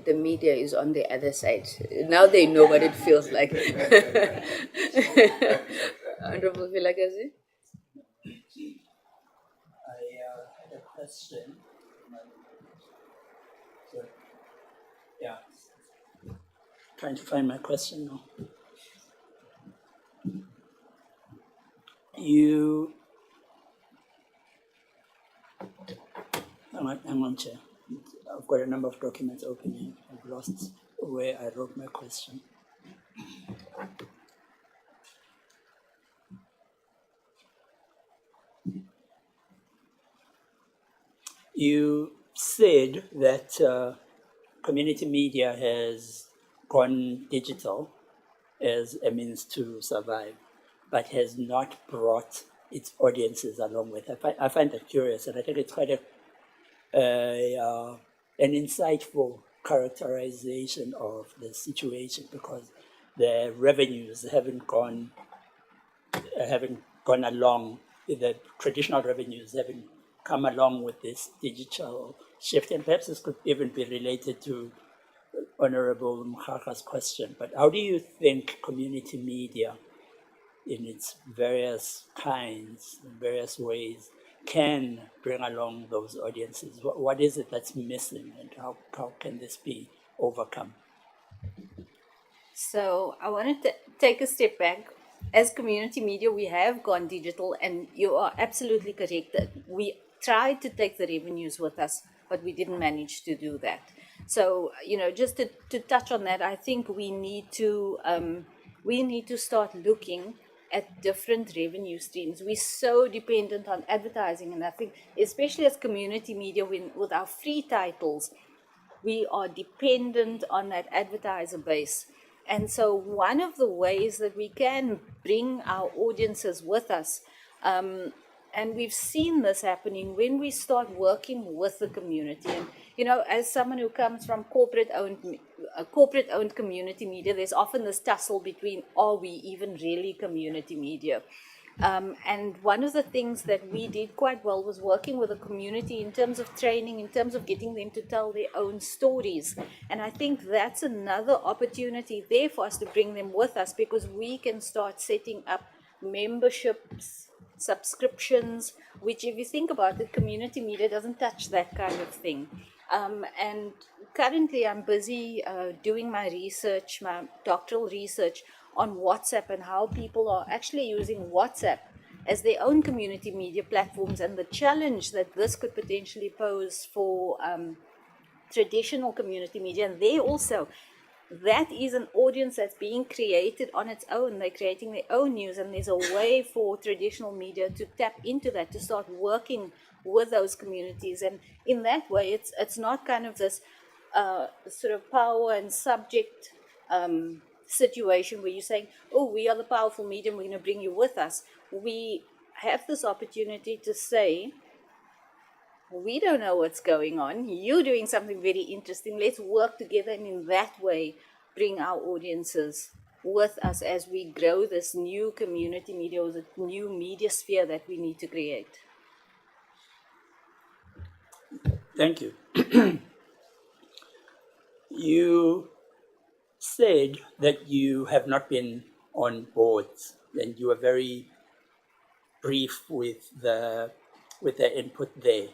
the media is on the other side. Now they know what it feels like. Honorable Vilakazi? question. So, yeah. Trying to find my question now. You, hang on, Chair. I've got a number of documents open here. I've lost where I wrote my question. You said that community media has gone digital as a means to survive, but has not brought its audiences along with it. I find that curious, and I think it's quite an insightful characterization of the situation, because the revenues haven't gone along. The traditional revenues haven't come along with this digital shift, and perhaps this could even be related to Honorable Mkhaka's question. But how do you think community media, in its various kinds, in various ways, can bring along those audiences? What is it that's missing, and how can this be overcome? So I wanted to take a step back. As community media, we have gone digital, and you are absolutely correct that we tried to take the revenues with us, but we didn't manage to do that. So, just to touch on that, I think we need to start looking at different revenue streams. We're so dependent on advertising, and I think especially as community media, with our free titles, we are dependent on that advertiser base. And so one of the ways that we can bring our audiences with us, and we've seen this happening when we start working with the community. And, as someone who comes from corporate-owned community media, there's often this tussle between, are we even really community media? And one of the things that we did quite well was working with the community in terms of training, in terms of getting them to tell their own stories. And I think that's another opportunity there for us to bring them with us, because we can start setting up memberships, subscriptions, which, if you think about it, community media doesn't touch that kind of thing. And currently I'm busy doing my research, my doctoral research on WhatsApp, and how people are actually using WhatsApp as their own community media platforms, and the challenge that this could potentially pose for traditional community media. And they also, that is an audience that's being created on its own. They're creating their own news, and there's a way for traditional media to tap into that, to start working with those communities. And in that way, it's not kind of this sort of power and subject situation where you're saying, oh, we are the powerful medium, we're going to bring you with us. We have this opportunity to say, we don't know what's going on, you're doing something very interesting, let's work together, and in that way bring our audiences with us as we grow this new community media, or the new media sphere that we need to create. Thank you. You said that you have not been on boards, and you were very brief with the input there.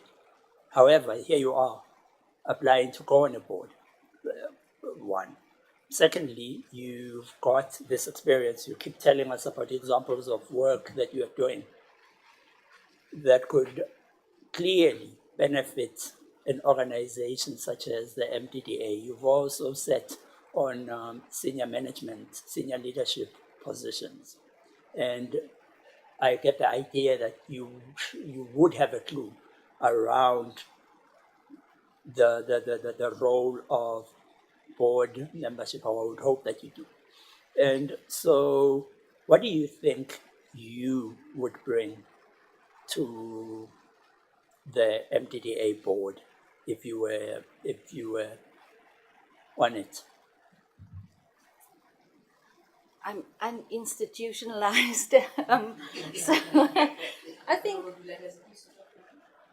However, here you are applying to go on a board. One. Secondly, you've got this experience. You keep telling us about examples of work that you are doing that could clearly benefit an organization such as the MDDA. You've also sat on senior management, senior leadership positions. And I get the idea that you would have a clue around the role of board membership. I would hope that you do. And so what do you think you would bring to the MDDA board if you were on it? I'm uninstitutionalized.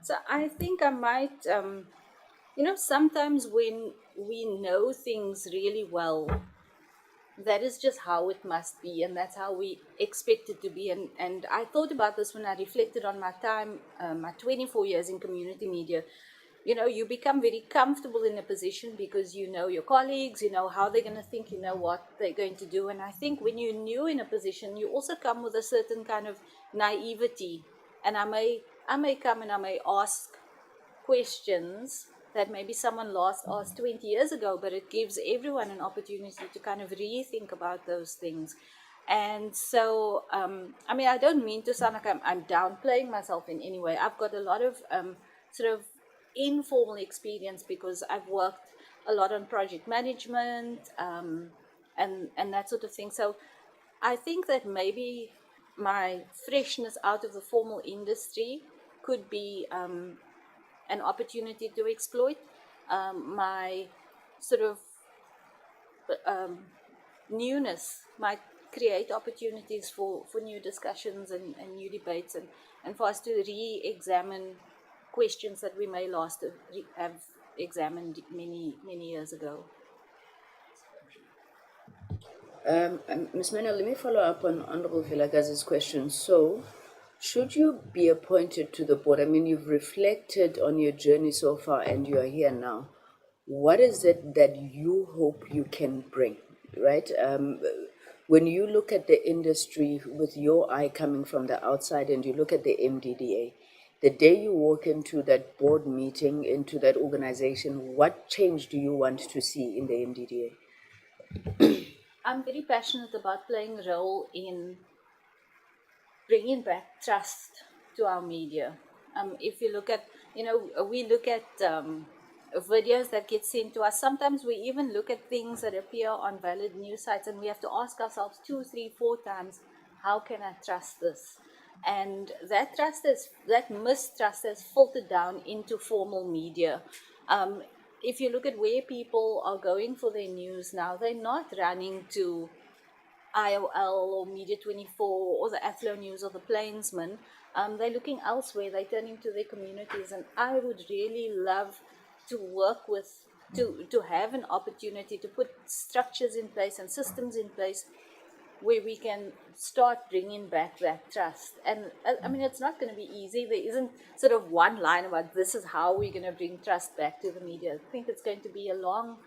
So I think I might, sometimes when we know things really well, that is just how it must be, and that's how we expect it to be. And I thought about this when I reflected on my time, my 24 years in community media. You know, you become very comfortable in a position because you know your colleagues, you know how they're going to think, you know what they're going to do. And I think when you're new in a position, you also come with a certain kind of naivety. And I may come and I may ask questions that maybe someone last asked 20 years ago, but it gives everyone an opportunity to kind of rethink about those things. And so, I mean, I don't mean to sound like I'm downplaying myself in any way. I've got a lot of sort of informal experience because I've worked a lot on project management and that sort of thing. So I think that maybe my freshness out of the formal industry could be an opportunity to exploit. My sort of newness might create opportunities for new discussions and new debates and for us to re-examine questions that we may last have examined many years ago. Ms. Manuel, let me follow up on Honorable Vilakazi's question. So, should you be appointed to the board, I mean, you've reflected on your journey so far and you are here now. What is it that you hope you can bring, right? When you look at the industry with your eye coming from the outside and you look at the MDDA, the day you walk into that board meeting, into that organization, what change do you want to see in the MDDA? I'm very passionate about playing a role in bringing back trust to our media. If you look at, we look at videos that get sent to us. Sometimes we even look at things that appear on valid news sites, and we have to ask ourselves 2, 3, 4 times, how can I trust this? And that mistrust has filtered down into formal media. If you look at where people are going for their news now, they're not running to IOL or Media 24 or the Athlone News or the Plainsman. They're looking elsewhere, they're turning to their communities, and I would really love to work with, to have an opportunity to put structures in place and systems in place where we can start bringing back that trust. And I mean, it's not going to be easy. There isn't sort of one line about this is how we're going to bring trust back to the media. I think it's going to be a long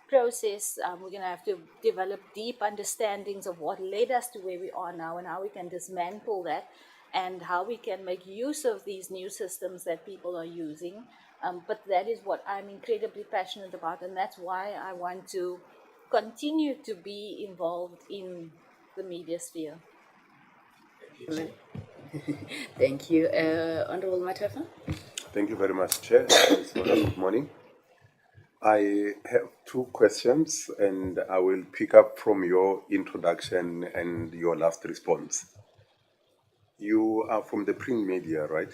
process. We're going to have to develop deep understandings of what led us to where we are now and how we can dismantle that and how we can make use of these new systems that people are using. But that is what I'm incredibly passionate about, and that's why I want to continue to be involved in the media sphere. Thank you. Honorable Matafa? Thank you very much, Chair. Good morning. I have 2 questions, and I will pick up from your introduction and your last response. You are from the print media, right?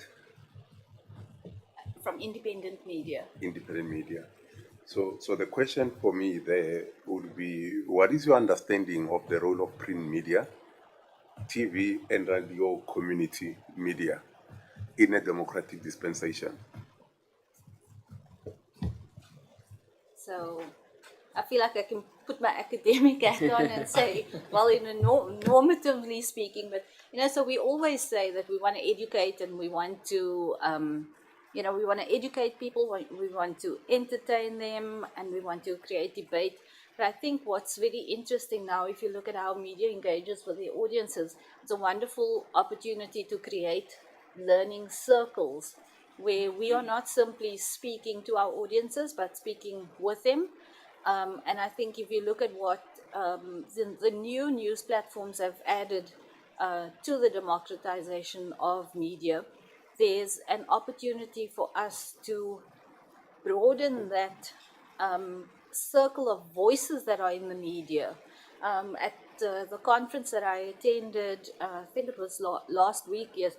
From independent media. Independent media. So the question for me there would be, what is your understanding of the role of print media, TV, and radio community media in a democratic dispensation? So I feel like I can put my academic hat on and say, well, in a normatively speaking, but so we always say that we want to educate and we want to, we want to educate people, we want to entertain them, and we want to create debate. But I think what's very interesting now, if you look at how media engages with their audiences, it's a wonderful opportunity to create learning circles where we are not simply speaking to our audiences, but speaking with them. And I think if you look at what the new news platforms have added to the democratization of media, there's an opportunity for us to broaden that circle of voices that are in the media. At the conference that I attended, I think it was last week, yes,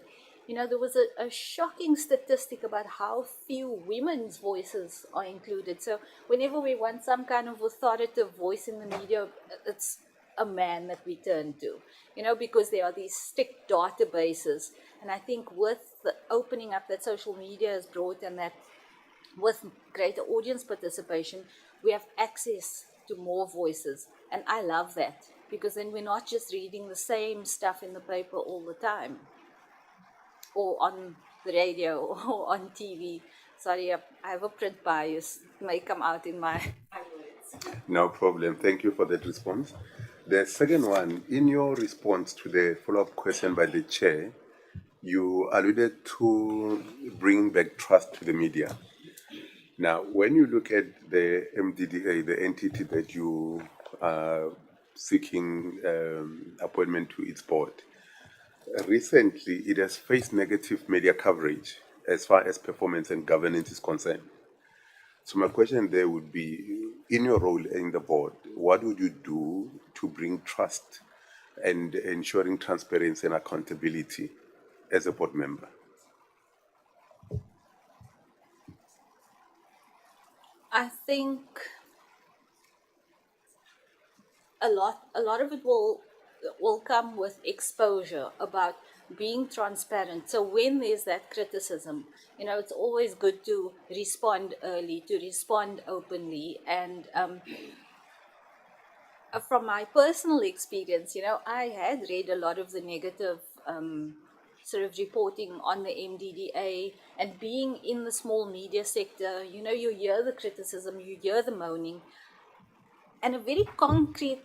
there was a shocking statistic about how few women's voices are included. So whenever we want some kind of authoritative voice in the media, it's a man that we turn to, because there are these strict databases. And I think with the opening up that social media has brought, and that with greater audience participation, we have access to more voices. And I love that, because then we're not just reading the same stuff in the paper all the time, or on the radio, or on TV. Sorry, I have a print bias. It may come out in my words. No problem. Thank you for that response. The second one, in your response to the follow-up question by the chair, you alluded to bringing back trust to the media. Now, when you look at the MDDA, the entity that you are seeking appointment to its board, recently it has faced negative media coverage as far as performance and governance is concerned. So my question there would be, in your role in the board, what would you do to bring trust and ensuring transparency and accountability as a board member? I think a lot of it will come with exposure, about being transparent. So when there's that criticism, it's always good to respond early, to respond openly. And from my personal experience, I had read a lot of the negative sort of reporting on the MDDA, and being in the small media sector, you hear the criticism, you hear the moaning. And a very concrete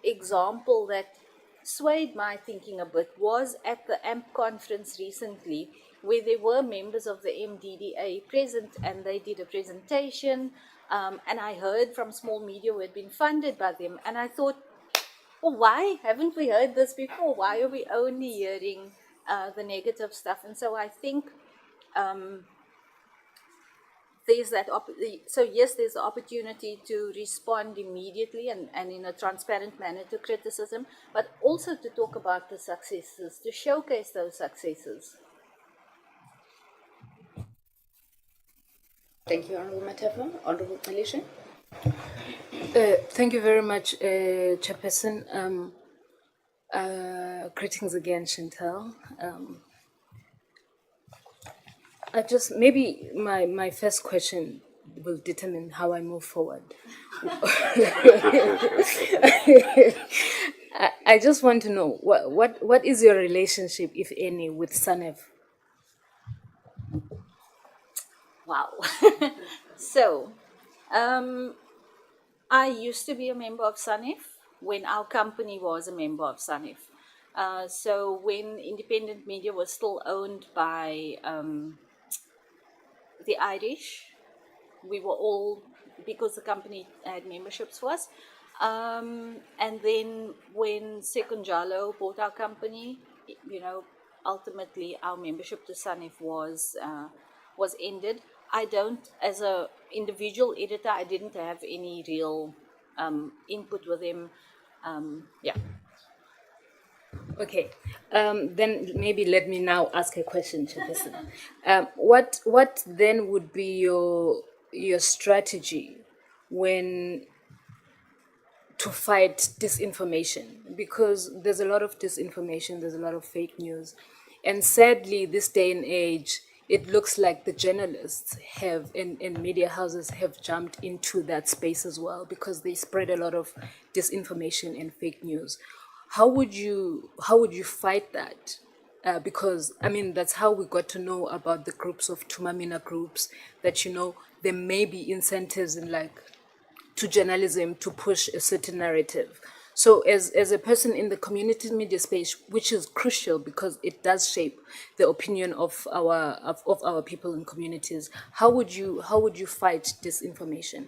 example that swayed my thinking a bit was at the AMP conference recently, where there were members of the MDDA present, and they did a presentation, and I heard from small media who had been funded by them, and I thought, well, why haven't we heard this before? Why are we only hearing the negative stuff? And so I think there's that so yes, there's the opportunity to respond immediately and in a transparent manner to criticism, but also to talk about the successes, to showcase those successes. Thank you, Honorable Matefo. Honorable Malaysian. Thank you very much, Chairperson. Greetings again, Chantel. I just, maybe my first question will determine how I move forward. I just want to know what is your relationship, if any, with SANEF? Wow. So, I used to be a member of SANEF when our company was a member of SANEF. So when independent media was still owned by the Irish, we were all, because the company had memberships for us. And then when Sekunjalo bought our company, ultimately our membership to SANEF was ended. I don't, as a individual editor, I didn't have any real input with them. Yeah. Okay, then maybe let me now ask a question, Chairperson. What then would be your strategy when to fight disinformation? Because there's a lot of disinformation, there's a lot of fake news, and sadly, this day and age, it looks like the journalists have and media houses have jumped into that space as well, because they spread a lot of disinformation and fake news. How would you fight that? Because I mean, that's how we got to know about the groups of Tumamina groups, that there may be incentives in to journalism to push a certain narrative. So as a person in the community media space, which is crucial because it does shape the opinion of our people and communities, how would you fight disinformation?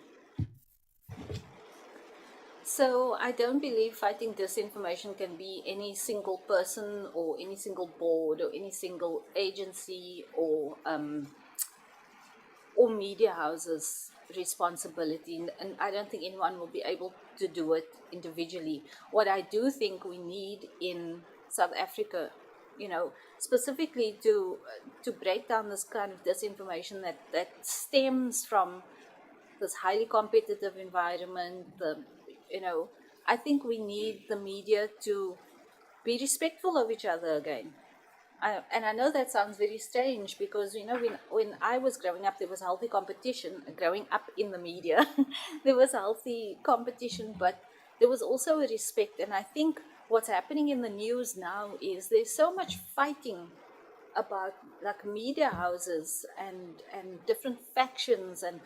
So I don't believe fighting disinformation can be any single person or any single board or any single agency or media houses' responsibility, and I don't think anyone will be able to do it individually. What I do think we need in South Africa, specifically to break down this kind of disinformation that stems from this highly competitive environment, I think we need the media to be respectful of each other again. And I know that sounds very strange because, when I was growing up, there was healthy competition. Growing up in the media, there was healthy competition, but there was also a respect. And I think what's happening in the news now is there's so much fighting about like media houses and different factions and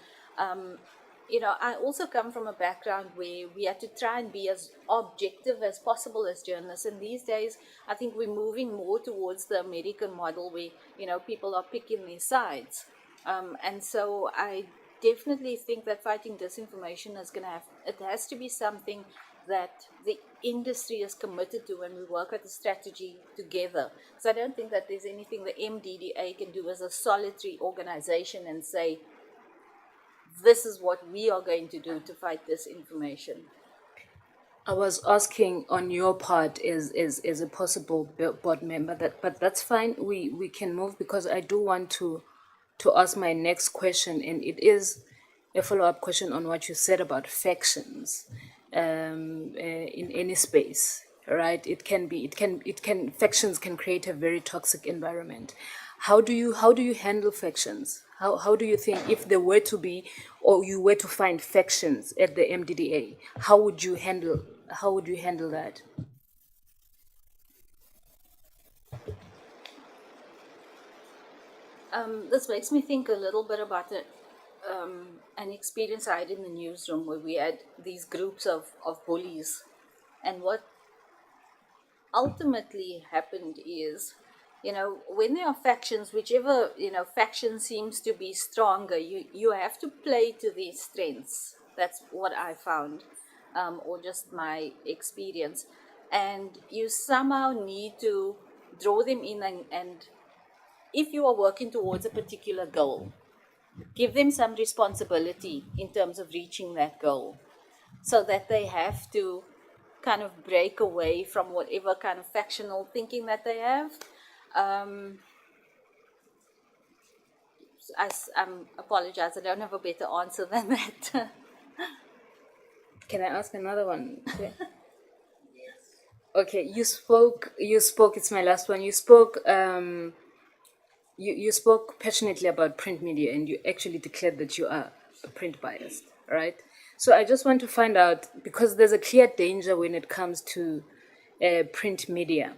I also come from a background where we had to try and be as objective as possible as journalists, and these days I think we're moving more towards the American model where people are picking their sides, and so I definitely think that fighting disinformation is going to have, it has to be something that the industry is committed to when we work at the strategy together. So I don't think that there's anything the MDDA can do as a solitary organization and say, this is what we are going to do to fight disinformation. I was asking on your part as a possible board member, but that's fine. We can move because I do want to ask my next question, and it is a follow-up question on what you said about factions in any space, right? Factions can create a very toxic environment. How do you handle factions? How do you think, if there were to be, or you were to find factions at the MDDA, how would you handle that? This makes me think a little bit about an experience I had in the newsroom where we had these groups of bullies. And what ultimately happened is, when there are factions, whichever, faction seems to be stronger, you have to play to their strengths. That's what I found, or just my experience. And you somehow need to draw them in, and if you are working towards a particular goal, give them some responsibility in terms of reaching that goal, so that they have to kind of break away from whatever kind of factional thinking that they have. I apologize, I don't have a better answer than that. Can I ask another one? Okay, you spoke, it's my last one. You spoke, you spoke passionately about print media, and you actually declared that you are print biased, right? So I just want to find out, because there's a clear danger when it comes to print media.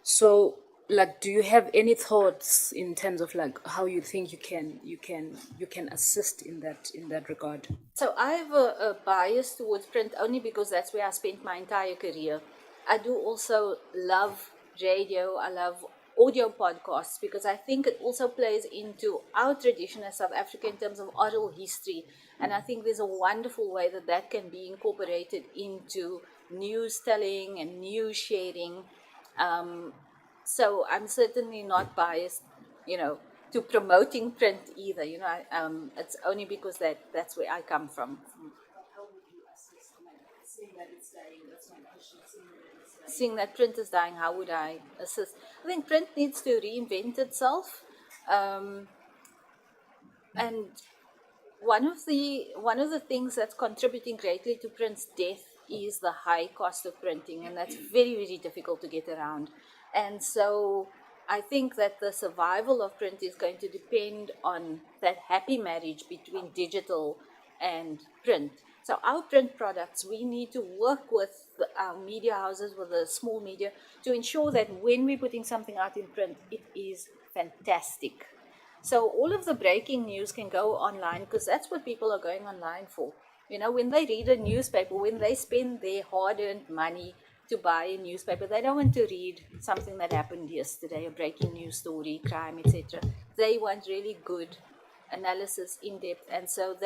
So, like, do you have any thoughts in terms of like how you think you can assist in that regard? So I have a bias towards print only because that's where I spent my entire career. I do also love radio. I love audio podcasts because I think it also plays into our tradition as South Africa in terms of oral history. And I think there's a wonderful way that can be incorporated into news telling and news sharing. So I'm certainly not biased, to promoting print either. It's only because that's where I come from. How would you assist? Seeing that it's dying, that's my question. Seeing that print is dying, how would I assist? I think print needs to reinvent itself, and one of the things that's contributing greatly to print's death is the high cost of printing, and that's very, very difficult to get around. And so I think that the survival of print is going to depend on that happy marriage between digital and print. So our print products, we need to work with our media houses, with the small media, to ensure that when we're putting something out in print, it is fantastic. So all of the breaking news can go online because that's what people are going online for. When they read a newspaper, when they spend their hard-earned money to buy a newspaper, they don't want to read something that happened yesterday, a breaking news story, crime, etc. They want really good analysis, in depth, and so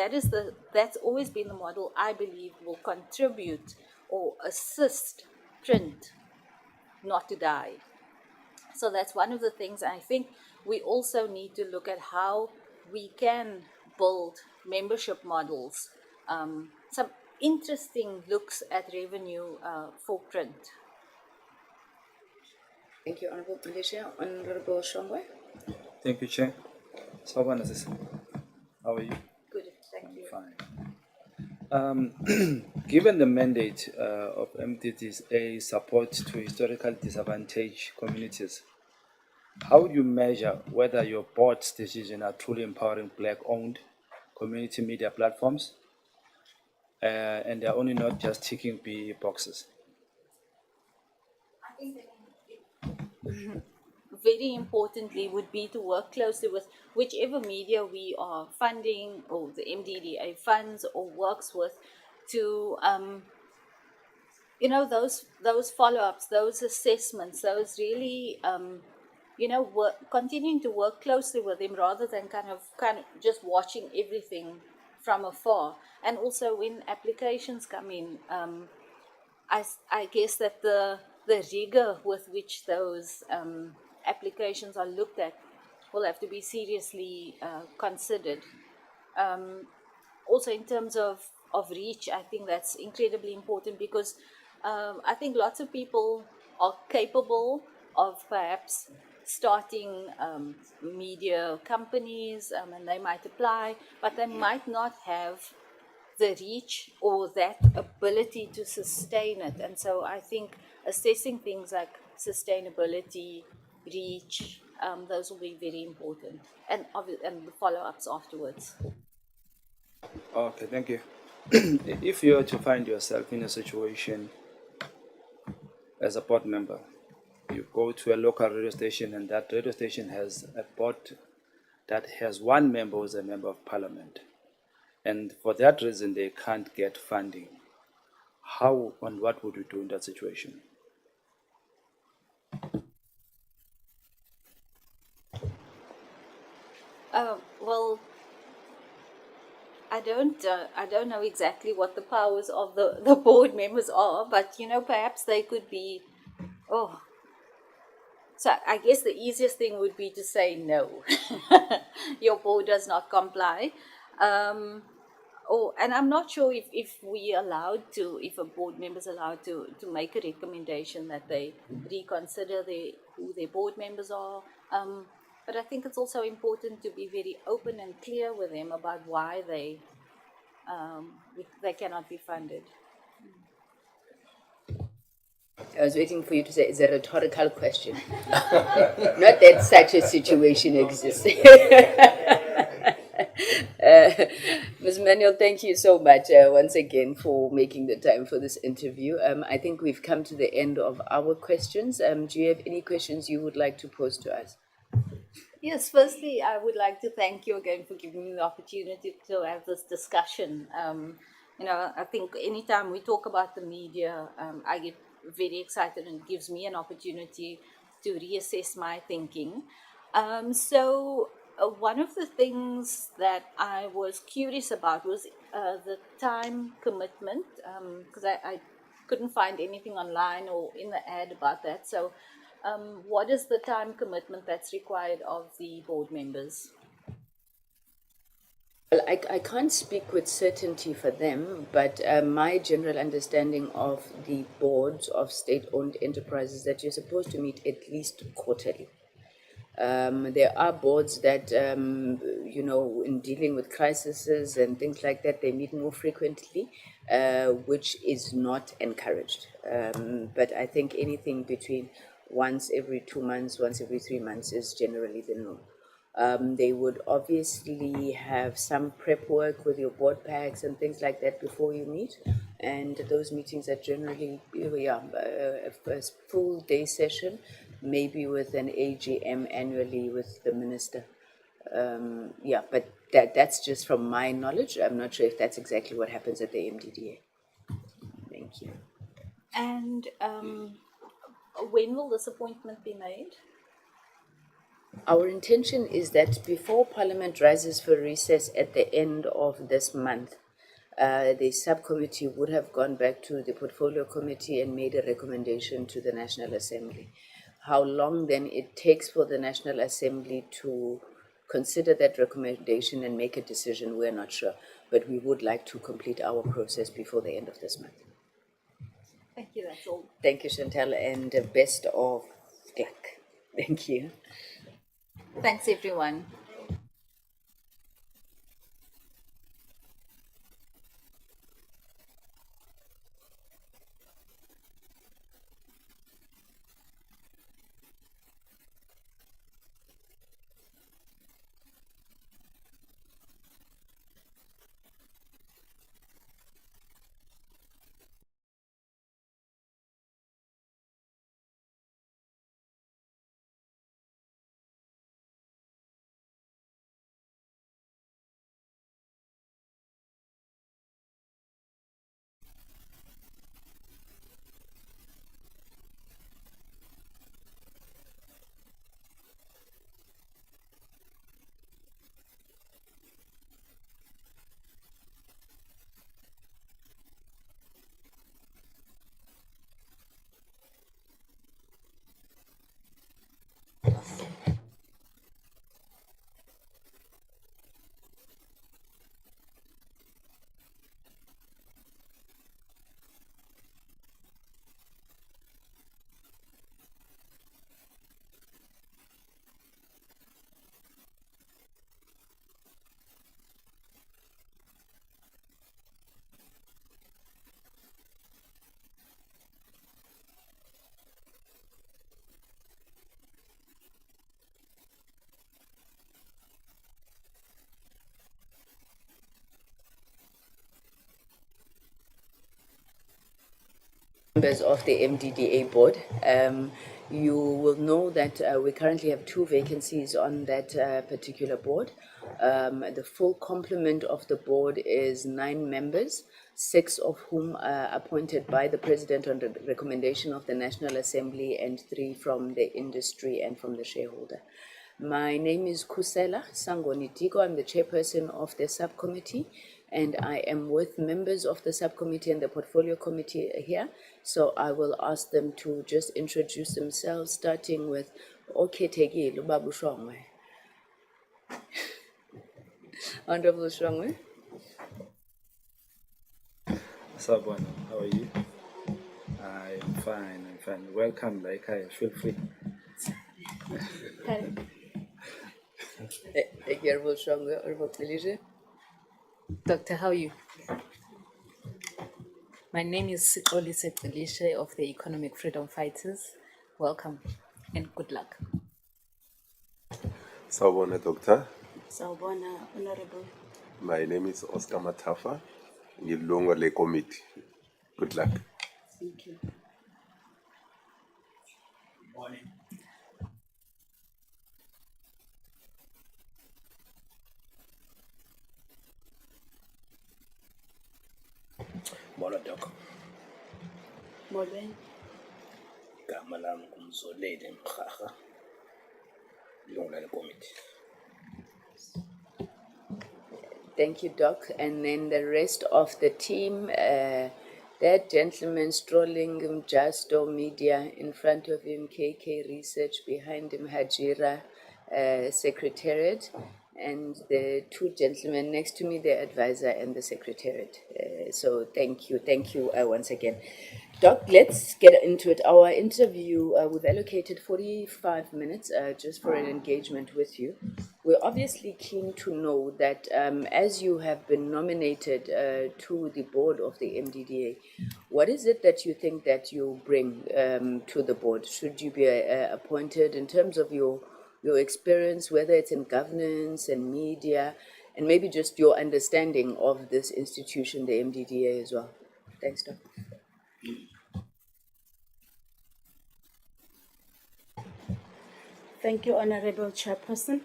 that's always been the model I believe will contribute or assist print not to die. So that's one of the things. I think we also need to look at how we can build membership models, some interesting looks at revenue for print. Thank you, Honorable Malaysia. Honorable Shongwe. Thank you, Chair. Sawubona, sis. How are you? Good, thank you. Fine. Given the mandate of MDDA support to historically disadvantaged communities, how would you measure whether your board's decisions are truly empowering Black-owned community media platforms? and they're only not just ticking boxes. Very importantly would be to work closely with whichever media we are funding or the MDDA funds or works with to those follow-ups, those assessments, those really continuing to work closely with them rather than kind of just watching everything from afar. And also when applications come in, I guess that the rigor with which those applications are looked at will have to be seriously considered. Also, in terms of reach, I think that's incredibly important because I think lots of people are capable of perhaps starting media companies and they might apply, but they might not have the reach or that ability to sustain it. And so I think assessing things like sustainability, reach, those will be very important, and the follow-ups afterwards. Okay, thank you. If you are to find yourself in a situation as a board member, you go to a local radio station and that radio station has a board that has one member who's a member of parliament, and for that reason they can't get funding, how and what would you do in that situation? Well, I don't know exactly what the powers of the board members are, but perhaps they could be. Oh, so I guess the easiest thing would be to say no. Your board does not comply. And I'm not sure if if a board member is allowed to make a recommendation that they reconsider who their board members are. But I think it's also important to be very open and clear with them about why they cannot be funded. I was waiting for you to say it's a rhetorical question. Not that such a situation exists. Ms. Manuel, thank you so much once again for making the time for this interview. I think we've come to the end of our questions. Do you have any questions you would like to pose to us? Yes, firstly, I would like to thank you again for giving me the opportunity to have this discussion. I think anytime we talk about the media, I get very excited and it gives me an opportunity to reassess my thinking. One of the things that I was curious about was the time commitment, because I couldn't find anything online or in the ad about that. So what is the time commitment that's required of the board members? Well, I can't speak with certainty for them, but my general understanding of the boards of state-owned enterprises is that you're supposed to meet at least quarterly. There are boards that, in dealing with crises and things like that, they meet more frequently, which is not encouraged. But I think anything between once every 2 months, once every 3 months is generally the norm. They would obviously have some prep work with your board packs and things like that before you meet. And those meetings are generally, a full day session, maybe with an AGM annually with the minister. But that's just from my knowledge. I'm not sure if that's exactly what happens at the MDDA. Thank you. And when will this appointment be made? Our intention is that before Parliament rises for recess at the end of this month, the subcommittee would have gone back to the portfolio committee and made a recommendation to the National Assembly. How long then it takes for the National Assembly to consider that recommendation and make a decision, we're not sure. But we would like to complete our process before the end of this month. Thank you, that's all. Thank you, Chantel, and best of luck. Thank you. Thanks, everyone. Members of the MDDA board. You will know that we currently have 2 vacancies on that particular board. The full complement of the board is 9 members, 6 of whom are appointed by the President on the recommendation of the National Assembly and 3 from the industry and from the shareholder. My name is Kusela Sangonitiko. I'm the chairperson of the subcommittee, and I am with members of the subcommittee and the portfolio committee here. So I will ask them to just introduce themselves, starting with Oketegile Babu Shongwe. Honorable Shongwe. Sabona, how are you? I'm fine. Welcome, like I feel free. Honorable Shongwe, Honorable Elisha. Doctor, how are you? My name is Sikolise Elisha of the Economic Freedom Fighters. Welcome and good luck. Sawubona, Doctor. Sawubona, Honorable. My name is Oscar Matafa, ngilungu le committee. Good luck. Thank you. Morning. Molo Doc. Molweni. Igama lami ngumzoleli Mkhaha. Ilungu lale committee. Thank you, Doc. And then the rest of the team, that gentleman strolling Justo Media in front of him, KK Research behind him, Hajira Secretariat, and the 2 gentlemen next to me, the advisor and the secretariat. So thank you once again. Doc, let's get into it. Our interview, we've allocated 45 minutes just for an engagement with you. We're obviously keen to know that as you have been nominated to the board of the MDDA, what is it that you think that you bring to the board? Should you be appointed in terms of your experience, whether it's in governance and media, and maybe just your understanding of this institution, the MDDA as well? Thanks, Doc. Thank you, Honorable Chairperson.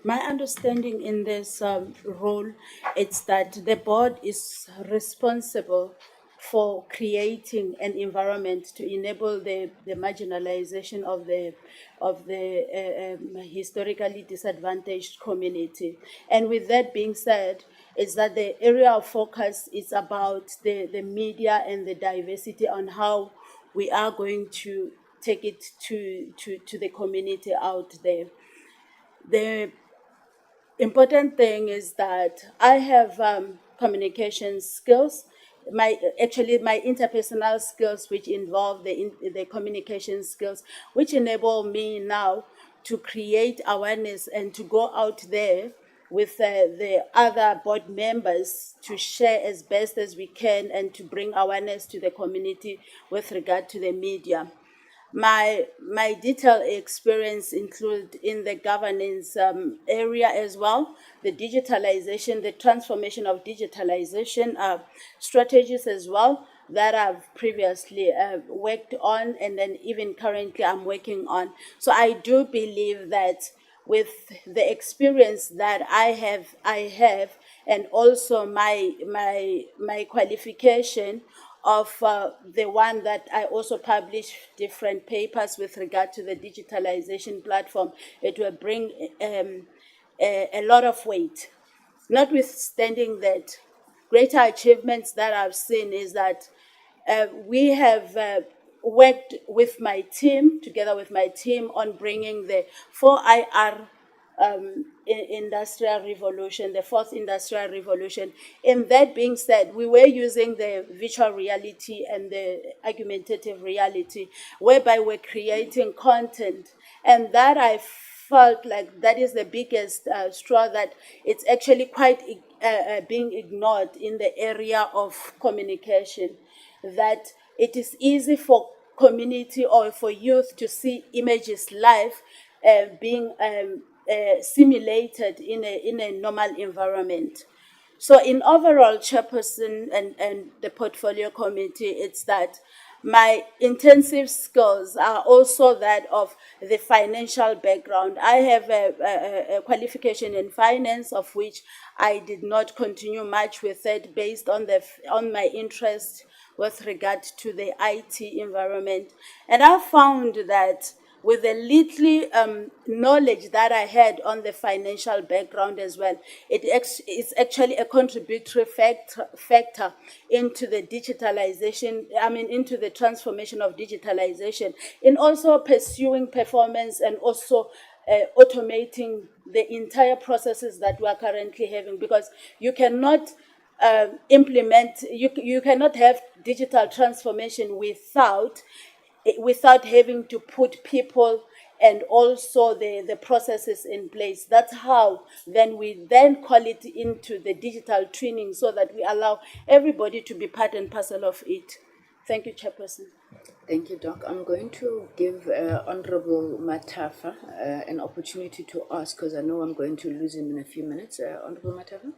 My understanding in this role is that the board is responsible for creating an environment to enable the marginalization of the historically disadvantaged community. And with that being said, is that the area of focus is about the media and the diversity on how we are going to take it to the community out there. The important thing is that I have communication skills. My interpersonal skills, which involve the communication skills, which enable me now to create awareness and to go out there with the other board members to share as best as we can and to bring awareness to the community with regard to the media. My detailed experience include in the governance area as well, the digitalization, the transformation of digitalization strategies as well that I've previously worked on, and then even currently I'm working on. So I do believe that with the experience that I have, and also my qualification of the one that I also publish different papers with regard to the digitalization platform, it will bring a lot of weight. Notwithstanding that, greater achievements that I've seen is that we have worked with my team, together with my team, on bringing the 4IR industrial revolution, the fourth industrial revolution. In that being said, we were using the virtual reality and the augmentative reality, whereby we're creating content. And that I felt like that is the biggest straw, that it's actually quite being ignored in the area of communication, that it is easy for community or for youth to see images live being simulated in a normal environment. So in overall, Chairperson and the Portfolio Committee, it's that my intensive skills are also that of the financial background. I have a qualification in finance, of which I did not continue much with it based on my interest with regard to the IT environment. And I found that with the little knowledge that I had on the financial background as well, it's actually a contributory factor into the digitalization, into the transformation of digitalization, in also pursuing performance and also automating the entire processes that we are currently having, because you cannot you cannot have digital transformation without having to put people and also the processes in place. That's how then we then call it into the digital twinning, so that we allow everybody to be part and parcel of it. Thank you, Chairperson. Thank you, Doc. I'm going to give Honorable Matafa an opportunity to ask, because I know I'm going to lose him in a few minutes. Honorable Matafa?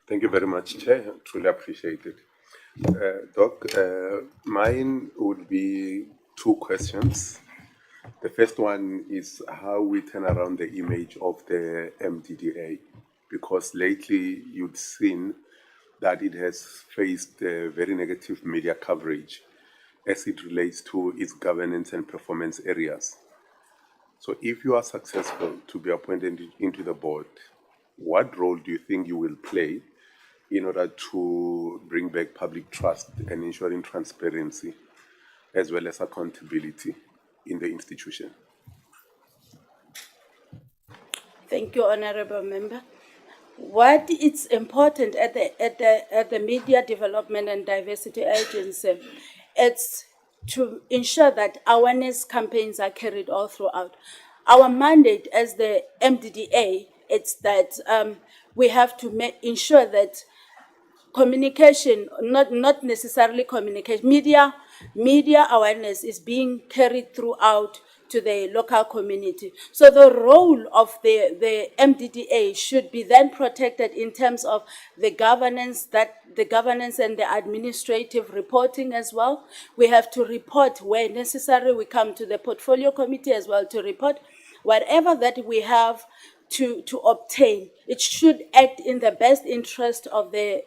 Thank you very much, Chair. Truly appreciate it. Doc, mine would be two questions. The first one is how we turn around the image of the MDDA, because lately you've seen that it has faced very negative media coverage as it relates to its governance and performance areas. So if you are successful to be appointed into the board, what role do you think you will play in order to bring back public trust and ensuring transparency as well as accountability in the institution? Thank you, Honorable Member. What is important at the Media Development and Diversity Agency, it's to ensure that awareness campaigns are carried all throughout. Our mandate as the MDDA, it's that we have to ensure that communication, not necessarily communication, media awareness is being carried throughout to the local community. So the role of the MDDA should be then protected in terms of the governance and the administrative reporting as well. We have to report where necessary. We come to the Portfolio Committee as well to report whatever that we have to obtain. It should act in the best interest of the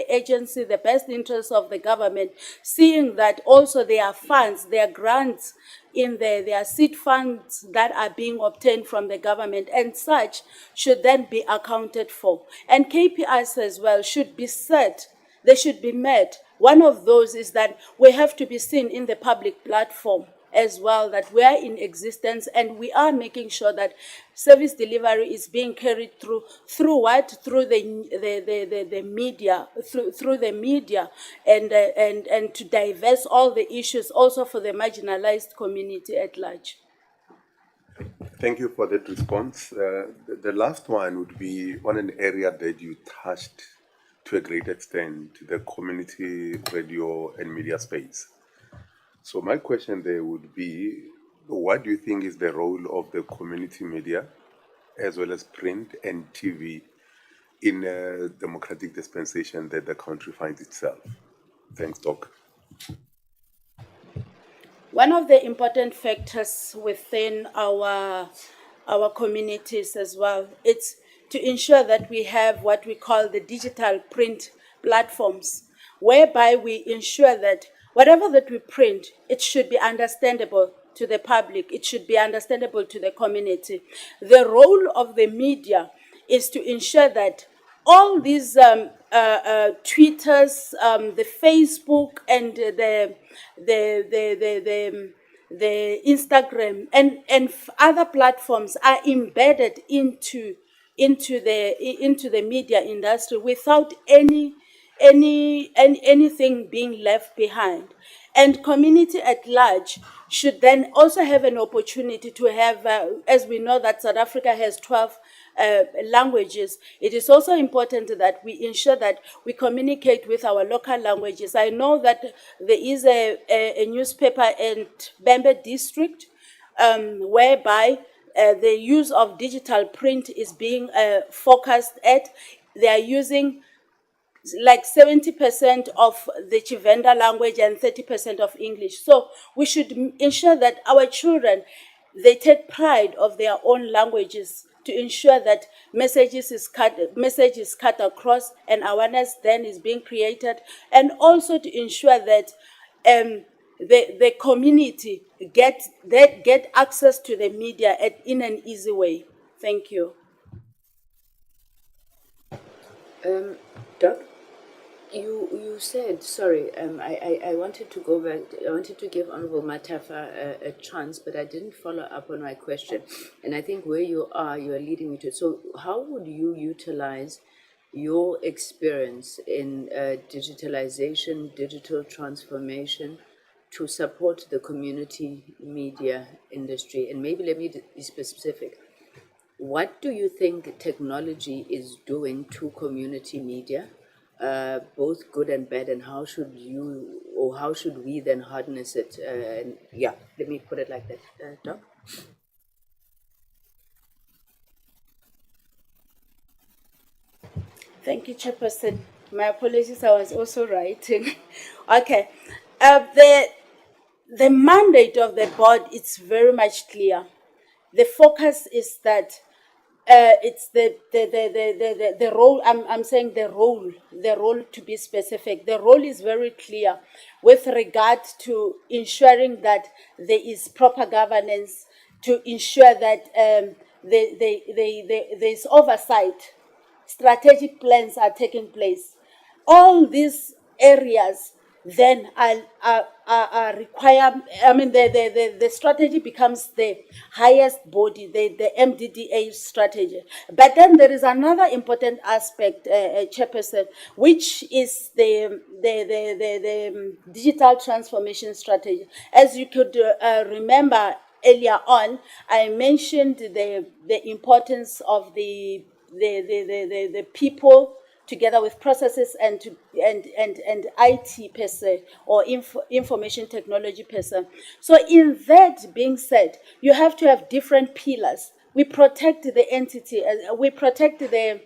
agency, the best interest of the government, seeing that also there are funds, there are grants in there are seed funds that are being obtained from the government, and such should then be accounted for. And KPIs as well should be set, they should be met. One of those is that we have to be seen in the public platform as well, that we are in existence, and we are making sure that service delivery is being carried through the media, through the media, and to diverse all the issues also for the marginalized community at large. Thank you for that response. The last one would be on an area that you touched to a great extent, the community radio and media space. So my question there would be, what do you think is the role of the community media, as well as print and TV, in a democratic dispensation that the country finds itself? Thanks, Doc. One of the important factors within our communities as well, it's to ensure that we have what we call the digital print platforms, whereby we ensure that whatever that we print, it should be understandable to the public. It should be understandable to the community. The role of the media is to ensure that all these Twitters, the Facebook, and the Instagram and other platforms are embedded into the media industry without anything being left behind. And community at large should then also have an opportunity to have, as we know that South Africa has 12 languages, it is also important that we ensure that we communicate with our local languages. I know that there is a newspaper in Bembe district whereby the use of digital print is being focused at. they are using like 70% of the Chivenda language and 30% of English. So we should ensure that our children, they take pride of their own languages to ensure that message is cut across and awareness then is being created, and also to ensure that the community get access to the media in an easy way. Thank you. Doc, you said, sorry, I wanted to go back, I wanted to give Honorable Matafa a chance, but I didn't follow up on my question. And I think where you are leading me to. So how would you utilize your experience in digitalization, digital transformation to support the community media industry? And maybe let me be specific. What do you think technology is doing to community media, both good and bad, and how should you or how should we then harness it? And yeah, let me put it like that, Doc. Thank you, Chairperson. My apologies, I was also writing. Okay. The mandate of the board is very much clear. The focus is that it's the role. I'm saying the role to be specific. The role is very clear with regard to ensuring that there is proper governance, to ensure that there's oversight, strategic plans are taking place. All these areas then are require, I mean, the strategy becomes the highest body, the MDDA strategy. But then there is another important aspect, Chairperson, which is the digital transformation strategy. As you could remember earlier on, I mentioned the importance of the people together with processes and IT per se, or information technology per se. So in that being said, you have to have different pillars. We protect the entity, we protect the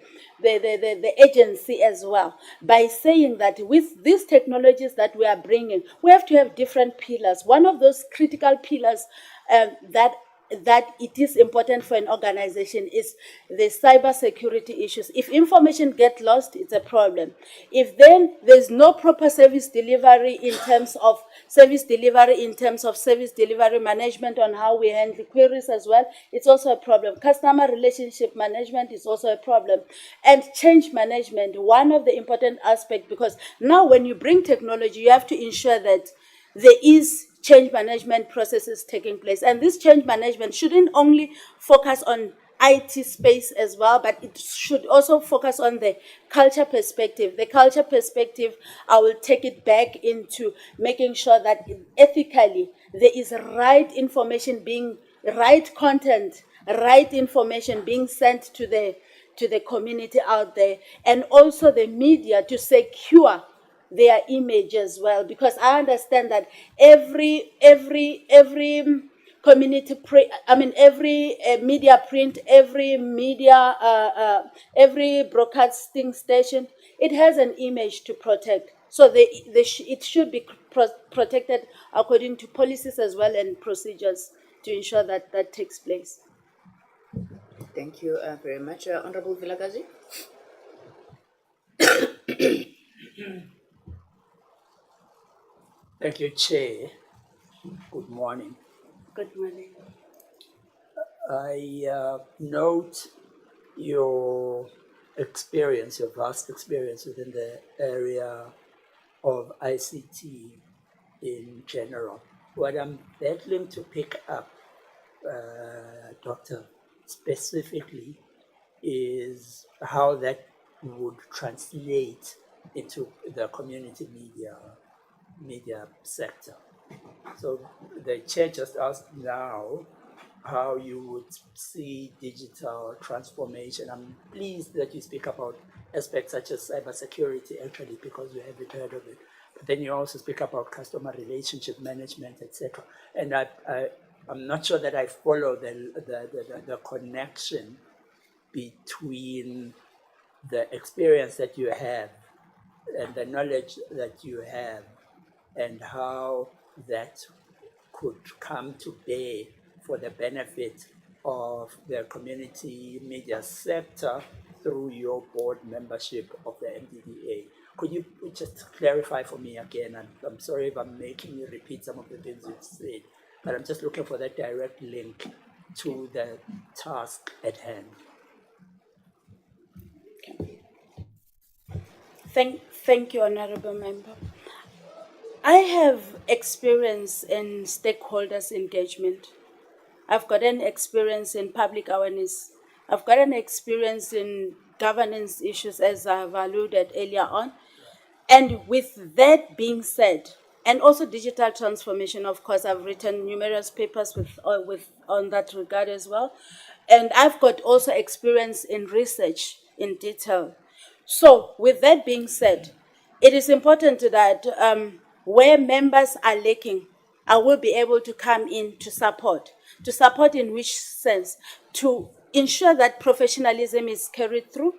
agency as well, by saying that with these technologies that we are bringing, we have to have different pillars. One of those critical pillars that it is important for an organization is the cyber security issues. If information get lost, it's a problem. If then there's no proper service delivery in terms of service delivery management on how we handle queries as well, it's also a problem. Customer relationship management is also a problem. And change management, one of the important aspects, because now when you bring technology, you have to ensure that there is change management processes taking place. And this change management shouldn't only focus on IT space as well, but it should also focus on the culture perspective. The culture perspective, I will take it back into making sure that ethically there is right content, right information being sent to the community out there, and also the media to secure their image as well, because I understand that every community every media print, every media every broadcasting station, it has an image to protect. So it should be protected according to policies as well and procedures to ensure that that takes place. Thank you very much, Honorable Vilagazi. Thank you, Chair. Good morning. Good morning. I note your experience, your vast experience within the area of ICT in general. What I'm battling to pick up, Doctor, specifically, is how that would translate into the community media sector. So the chair just asked now how you would see digital transformation. I'm pleased that you speak about aspects such as cybersecurity, actually, because we haven't heard of it. But then you also speak about customer relationship management, etc. And I'm not sure that I follow the connection between the experience that you have and the knowledge that you have and how that could come to bear for the benefit of the community media sector through your board membership of the MDDA. Could you just clarify for me again? And I'm sorry if I'm making you repeat some of the things you've said, but I'm just looking for that direct link to the task at hand. Thank you, Honorable Member. I have experience in stakeholders engagement. I've got an experience in public awareness. I've got an experience in governance issues, as I've alluded earlier on. And with that being said, and also digital transformation, of course, I've written numerous papers with on that regard as well. And I've got also experience in research in detail. So with that being said, it is important that where members are lacking, I will be able to come in to support. To support in which sense? To ensure that professionalism is carried through,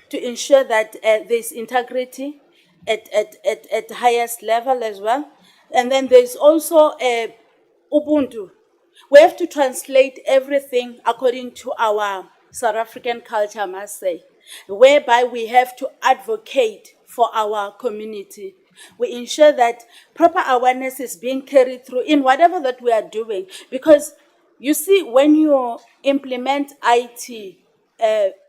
to ensure that there's integrity at highest level as well. And then there's also Ubuntu. We have to translate everything according to our South African culture, I must say, whereby we have to advocate for our community. We ensure that proper awareness is being carried through in whatever that we are doing. Because you see, when you implement IT,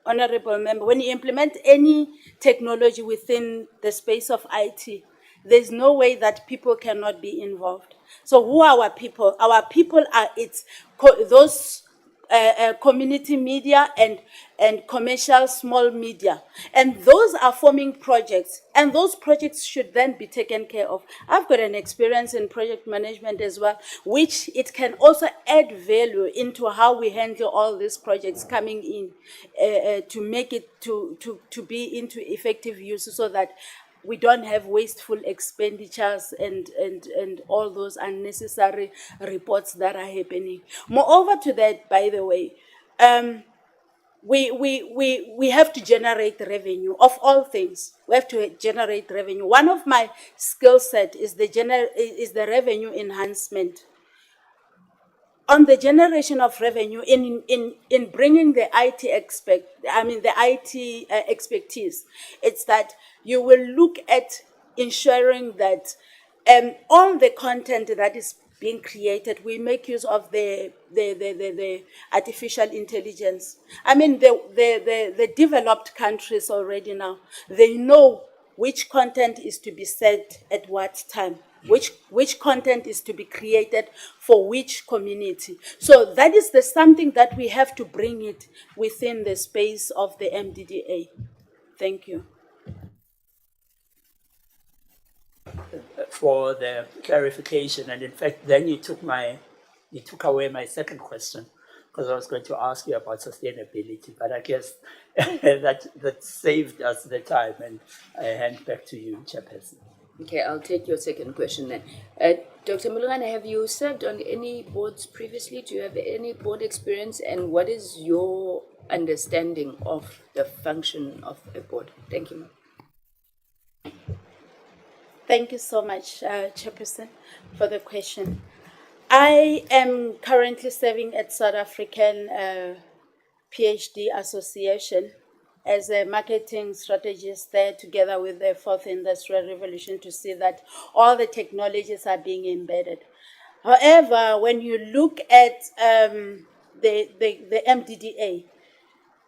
Honorable Member, when you implement any technology within the space of IT, there's no way that people cannot be involved. So who are our people? Our people are those community media and commercial small media. And those are forming projects. And those projects should then be taken care of. I've got an experience in project management as well, which it can also add value into how we handle all these projects coming in to make it to be into effective use so that we don't have wasteful expenditures and all those unnecessary reports that are happening. Moreover to that, by the way, we have to generate revenue of all things. We have to generate revenue. One of my skill set is the revenue enhancement. On the generation of revenue in bringing the IT expertise, it's that you will look at ensuring that all the content that is being created, we make use of the artificial intelligence. I mean, the developed countries already now, they know which content is to be said at what time, which content is to be created for which community. So that is something that we have to bring it within the space of the MDDA. Thank you. For the clarification, and in fact, then you took away my second question, because I was going to ask you about sustainability, but I guess that saved us the time, and I hand back to you, Chairperson. Okay, I'll take your second question then. Dr. Mulungane, have you served on any boards previously? Do you have any board experience? And what is your understanding of the function of a board? Thank you, ma'am. Thank you so much, Chairperson, for the question. I am currently serving at South African PhD Association as a marketing strategist there, together with the Fourth Industrial Revolution, to see that all the technologies are being embedded. However, when you look at the MDDA,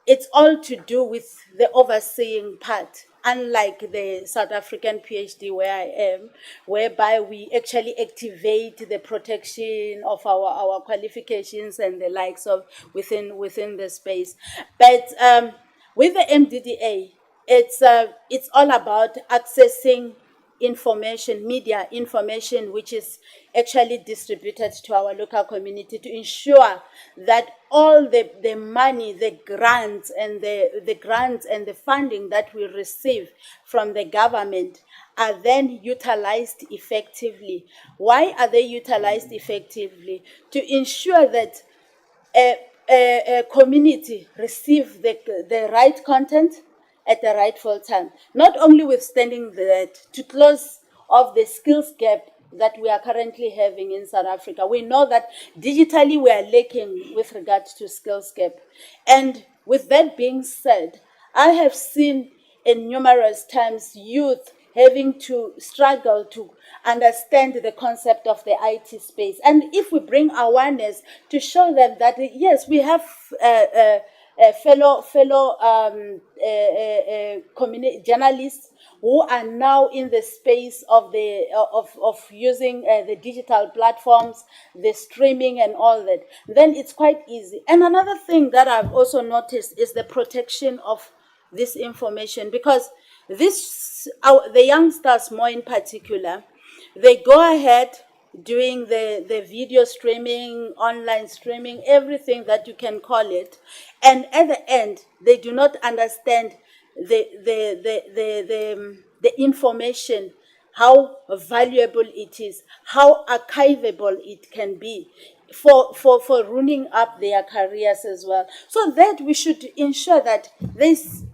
it's all to do with the overseeing part, unlike the South African PhD where I am, whereby we actually activate the protection of our qualifications and the likes of within the space. But with the MDDA, it's all about accessing information, media information, which is actually distributed to our local community, to ensure that all the money, the grants and the funding that we receive from the government are then utilized effectively. Why are they utilized effectively? To ensure that a community receive the right content at the rightful time. Not only withstanding that, to close off the skills gap that we are currently having in South Africa. We know that digitally we are lacking with regard to skills gap. And with that being said, I have seen in numerous times youth having to struggle to understand the concept of the IT space. And if we bring awareness to show them that, yes, we have fellow journalists who are now in the space of of using the digital platforms, the streaming and all that, then it's quite easy. And another thing that I've also noticed is the protection of this information, because the youngsters more in particular, they go ahead doing the video streaming, online streaming, everything that you can call it, and at the end they do not understand the information, how valuable it is, how archivable it can be for running up their careers as well. So that we should ensure that there's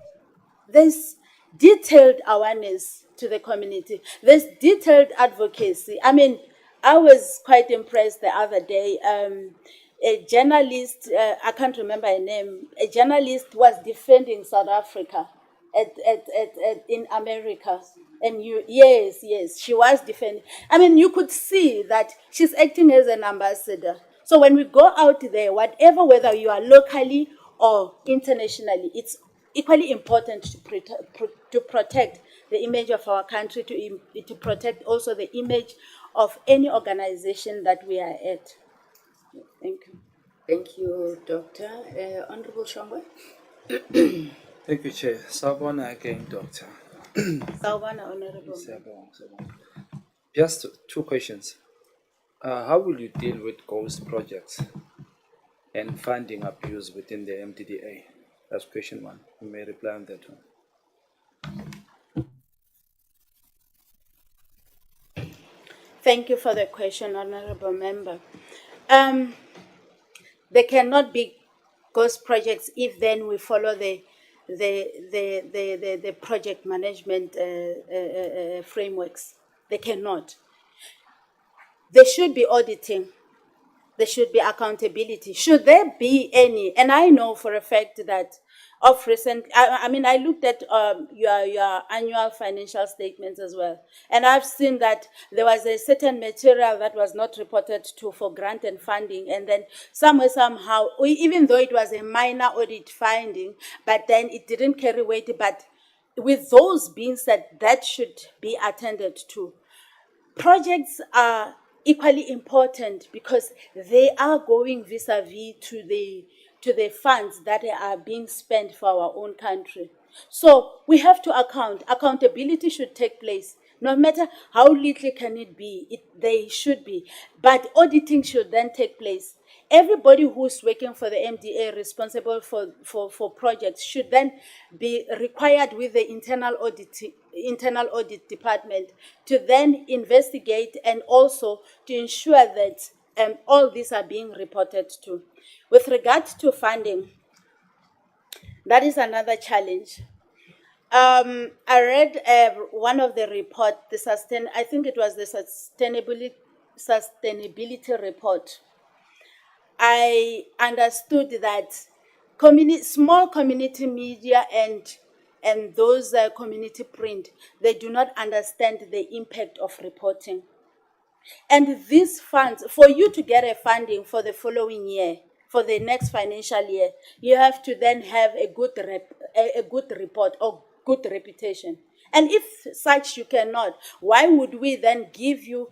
detailed awareness to the community. There's detailed advocacy. I mean, I was quite impressed the other day. A journalist, I can't remember her name, a journalist was defending South Africa in America. And yes, she was defending. I mean, you could see that she's acting as an ambassador. So when we go out there, whether you are locally or internationally, it's equally important to protect the image of our country, to protect also the image of any organization that we are at. Thank you. Thank you, Doctor. Honorable Shongwe? Thank you, Chair. Sabona again, Doctor. Sawubona, Honorable. Sabona. Just two questions. How will you deal with ghost projects and funding abuse within the MDDA? That's question one. You may reply on that one. Thank you for the question, Honorable Member. There cannot be ghost projects if then we follow the project management frameworks. They cannot. There should be auditing. There should be accountability. Should there be any? And I know for a fact that of recent, I mean, I looked at your annual financial statements as well. And I've seen that there was a certain material that was not reported to for grant and funding. And then somehow, even though it was a minor audit finding, but then it didn't carry weight. But with those being said, that should be attended to. Projects are equally important because they are going vis-a-vis to the funds that are being spent for our own country. So we have to accountability should take place. No matter how little can it be, they should be. But auditing should then take place. Everybody who's working for the MDA responsible for projects should then be required with the internal audit department to then investigate and also to ensure that all these are being reported to. With regard to funding, that is another challenge. I read one of the report, I think it was the sustainability report. I understood that small community media and those community print, they do not understand the impact of reporting. And these funds, for you to get a funding for the following year, for the next financial year, you have to then have a good report or good reputation. And if such you cannot, why would we then give you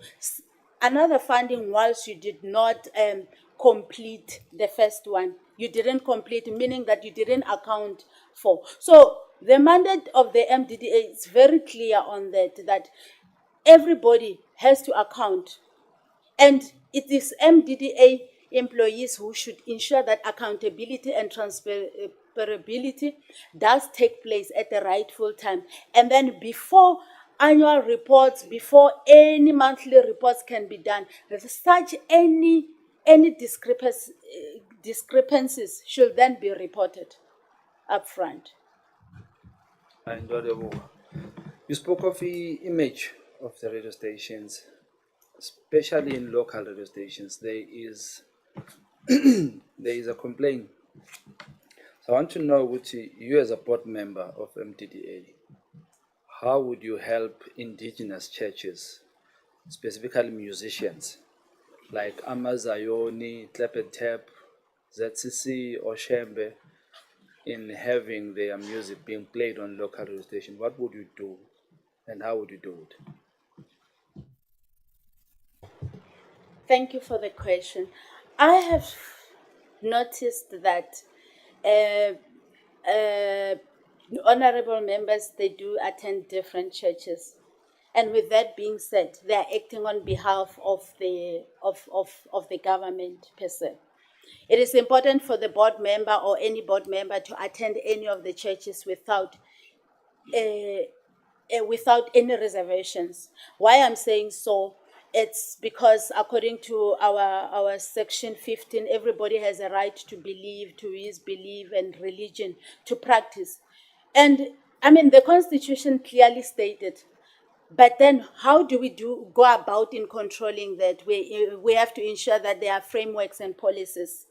another funding whilst you did not complete the first one? You didn't complete, meaning that you didn't account for. So the mandate of the MDDA is very clear on that everybody has to account. And it is MDDA employees who should ensure that accountability and transferability does take place at the rightful time. And then before annual reports, before any monthly reports can be done, such any discrepancies should then be reported up front. You spoke of the image of the radio stations, especially in local radio stations. There is there is a complaint. So I want to know, which you as a board member of MDDA, how would you help indigenous churches, specifically musicians, like Amazayoni, Tlepetep, ZCC, or Shembe, in having their music being played on local radio station? What would you do, and how would you do it? Thank you for the question. I have noticed that uh, honorable members, they do attend different churches. And with that being said, they are acting on behalf of the government per se. It is important for the board member or any board member to attend any of the churches without any reservations. Why I'm saying so, it's because according to our section 15, everybody has a right to believe, to his belief and religion, to practice. And I mean, the Constitution clearly stated, but then how do we go about in controlling that? We have to ensure that there are frameworks and policies.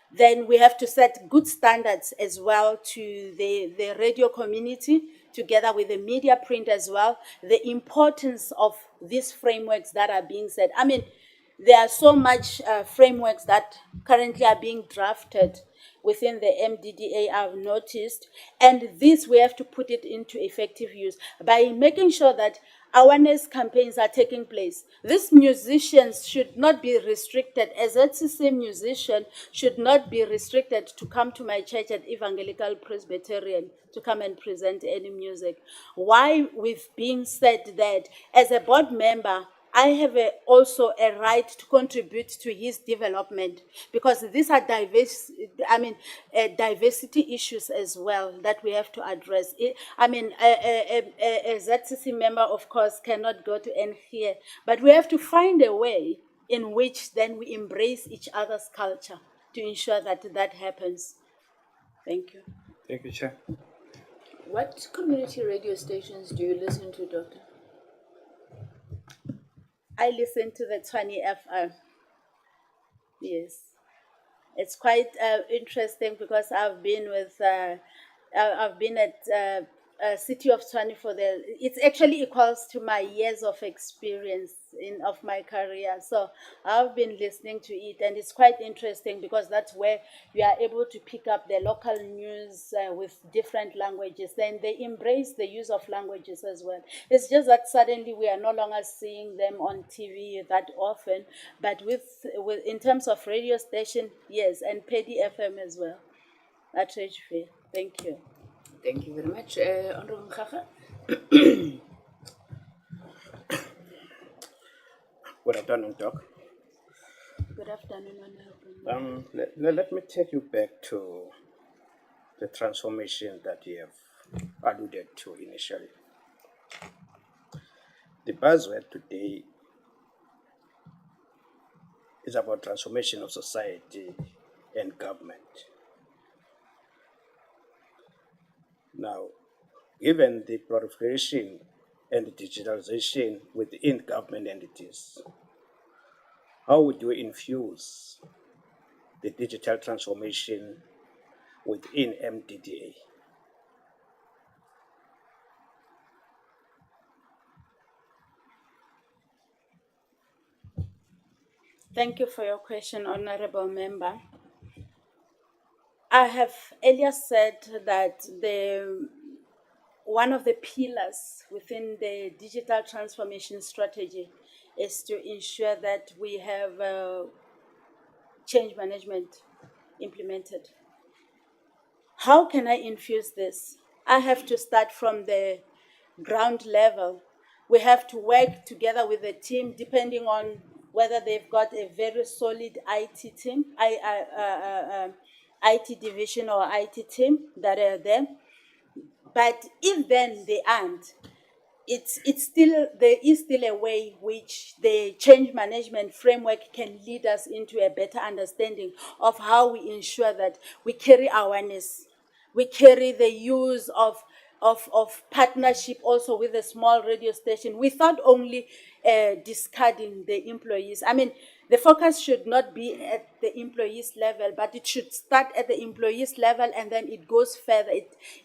Then we have to set good standards as well to the radio community, together with the media print as well, the importance of these frameworks that are being set. I mean, there are so much frameworks that currently are being drafted within the MDDA, I've noticed, and this we have to put it into effective use by making sure that awareness campaigns are taking place. These musicians should not be restricted, as a ZCC musician should not be restricted to come to my church at Evangelical Presbyterian to come and present any music. Why, with being said that, as a board member, I have also a right to contribute to his development, because these are diversity issues as well that we have to address. A ZCC member, of course, cannot go to end here, but we have to find a way in which then we embrace each other's culture to ensure that that happens. Thank you. Thank you, Chair. What community radio stations do you listen to, Doctor? I listen to the 20 FM. Yes. It's quite interesting because I've been at City of 20 for it's actually equals to my years of experience of my career. So I've been listening to it, and it's quite interesting because that's where you are able to pick up the local news with different languages. Then they embrace the use of languages as well. It's just that suddenly we are no longer seeing them on TV that often, but with in terms of radio station, yes, and Paddy FM as well. At Ridgefield. Thank you. Thank you very much. Honorable Mkhaga? Good afternoon, Doc. Good afternoon, Honorable. Let me take you back to the transformation that you have alluded to initially. The buzzword today is about transformation of society and government. Now, given the proliferation and the digitalization within government entities, how would you infuse the digital transformation within MDDA? Thank you for your question, Honorable Member. I have earlier said that one of the pillars within the digital transformation strategy is to ensure that we have change management implemented. How can I infuse this? I have to start from the ground level. We have to work together with the team, depending on whether they've got a very solid IT team, IT division or IT team that are there. But if then they aren't, there is still a way which the change management framework can lead us into a better understanding of how we ensure that we carry awareness, we carry the use of of partnership also with a small radio station without only discarding the employees. I mean, the focus should not be at the employees level, but it should start at the employees level, and then it goes further.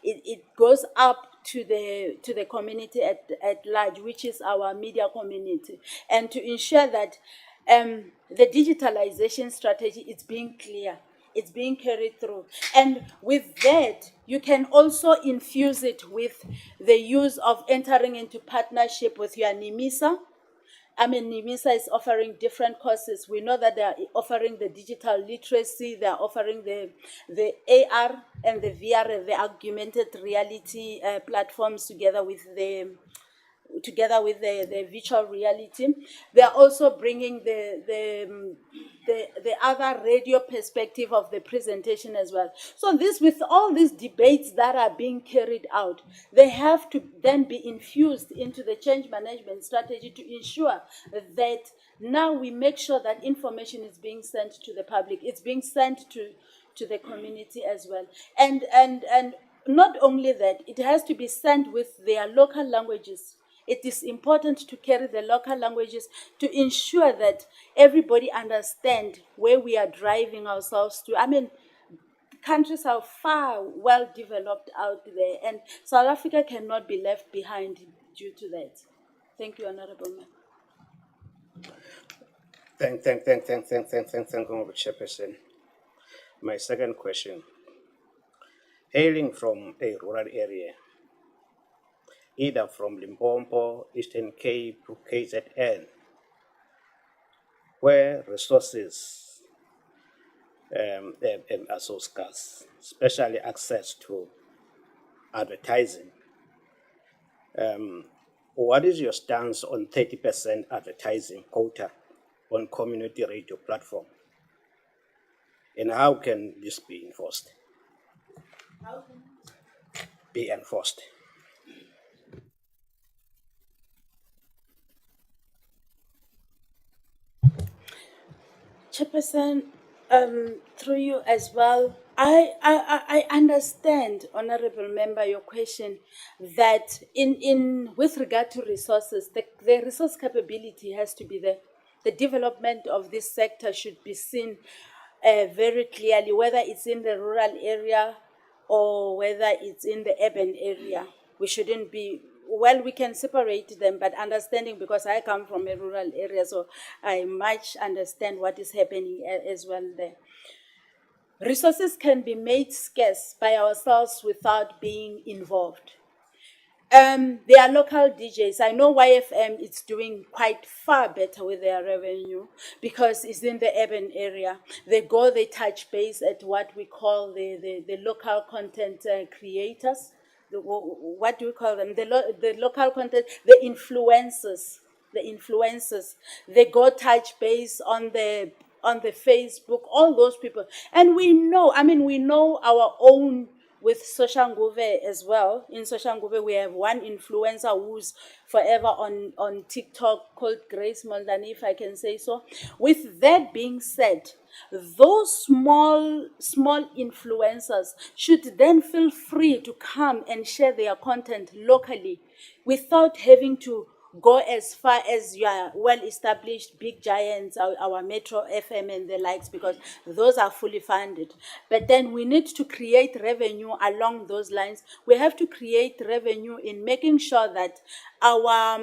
It goes up to the community at large, which is our media community, and to ensure that the digitalization strategy is being clear, it's being carried through. And with that, you can also infuse it with the use of entering into partnership with your NIMISA. I mean, NIMISA is offering different courses. We know that they are offering the digital literacy, they are offering the AR and the VR, the augmented reality platforms together with the virtual reality. They are also bringing the other radio perspective of the presentation as well. So this, with all these debates that are being carried out, they have to then be infused into the change management strategy to ensure that now we make sure that information is being sent to the public, it's being sent to the community as well. And not only that, it has to be sent with their local languages. It is important to carry the local languages to ensure that everybody understands where we are driving ourselves to. I mean, countries are far well developed out there, and South Africa cannot be left behind due to that. Thank you, Honorable Member. Thank, Honorable Chairperson. My second question. Hailing from a rural area, either from Limpopo, Eastern Cape, to KZN, where resources are so scarce, especially access to advertising. What is your stance on 30% advertising quota on community radio platform? And how can this be enforced? Chairperson, through you as well, I understand, Honorable Member, your question that in with regard to resources, the resource capability has to be there. The development of this sector should be seen very clearly, whether it's in the rural area or whether it's in the urban area. We shouldn't be, well, we can separate them, but understanding, because I come from a rural area, so I much understand what is happening as well there. Resources can be made scarce by ourselves without being involved. There are local DJs. I know YFM is doing quite far better with their revenue because it's in the urban area. They touch base at what we call the local content creators. What do we call them? The local content, the influencers. They go touch base on the Facebook, all those people. And we know our own with Soshanguve as well. In Soshanguve, we have one influencer who's forever on TikTok called Grace Moldani, if I can say so. With that being said, those small influencers should then feel free to come and share their content locally without having to go as far as your well-established big giants, our Metro FM and the likes, because those are fully funded. But then we need to create revenue along those lines. We have to create revenue in making sure that our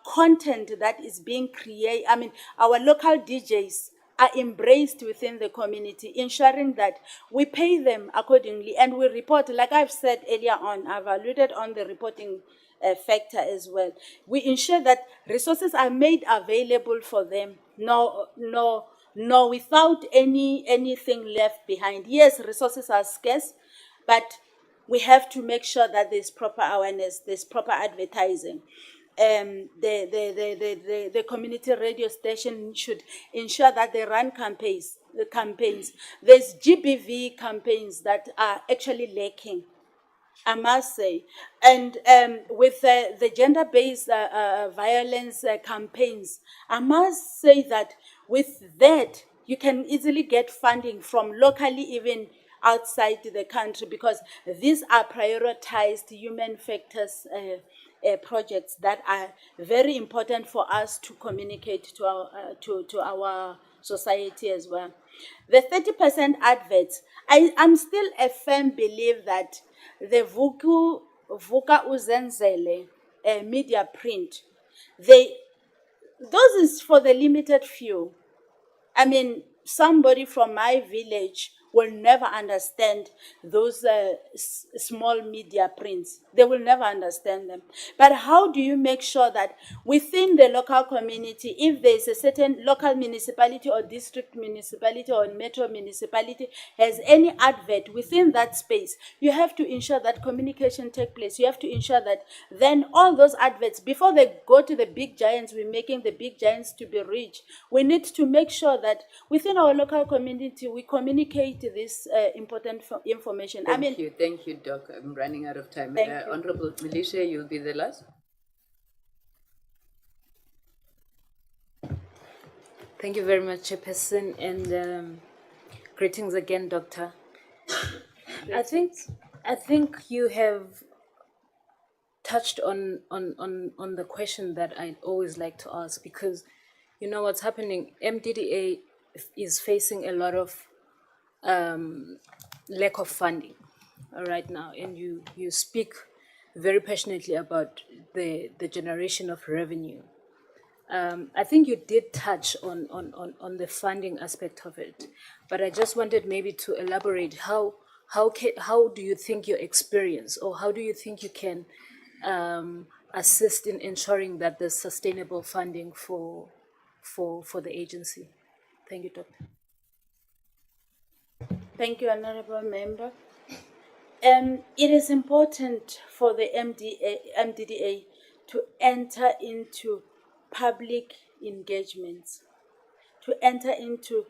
content that is being created, our local DJs are embraced within the community, ensuring that we pay them accordingly and we report, like I've said earlier on, I've alluded on the reporting factor as well. We ensure that resources are made available for them, no, without anything left behind. Yes, resources are scarce, but we have to make sure that there's proper awareness, there's proper advertising. The community radio station should ensure that they run campaigns. There's GBV campaigns that are actually lacking, I must say. And with the gender-based violence campaigns, I must say that with that, you can easily get funding from locally, even outside the country, because these are prioritized human factors projects that are very important for us to communicate to our society as well. The 30% adverts, I'm still a firm believer that the Vuka Uzenzele media print, those is for the limited few. I mean, somebody from my village will never understand those small media prints. They will never understand them. But how do you make sure that within the local community, if there is a certain local municipality or district municipality or metro municipality has any advert within that space, you have to ensure that communication take place. You have to ensure that then all those adverts, before they go to the big giants, we're making the big giants to be rich. We need to make sure that within our local community, we communicate this important information. Thank you, Doc. I'm running out of time. Thank you. Honorable Militia, you'll be the last. Thank you very much, Chairperson, and greetings again, Doctor. I think you have touched on the question that I always like to ask, because you know what's happening. MDDA is facing a lot of lack of funding right now, and you speak very passionately about the generation of revenue. I think you did touch on the funding aspect of it, but I just wanted maybe to elaborate how do you think your experience, or how do you think you can assist in ensuring that there's sustainable funding for the agency? Thank you, Doctor. Thank you, Honorable Member. It is important for the MDDA to enter into public engagements, to enter into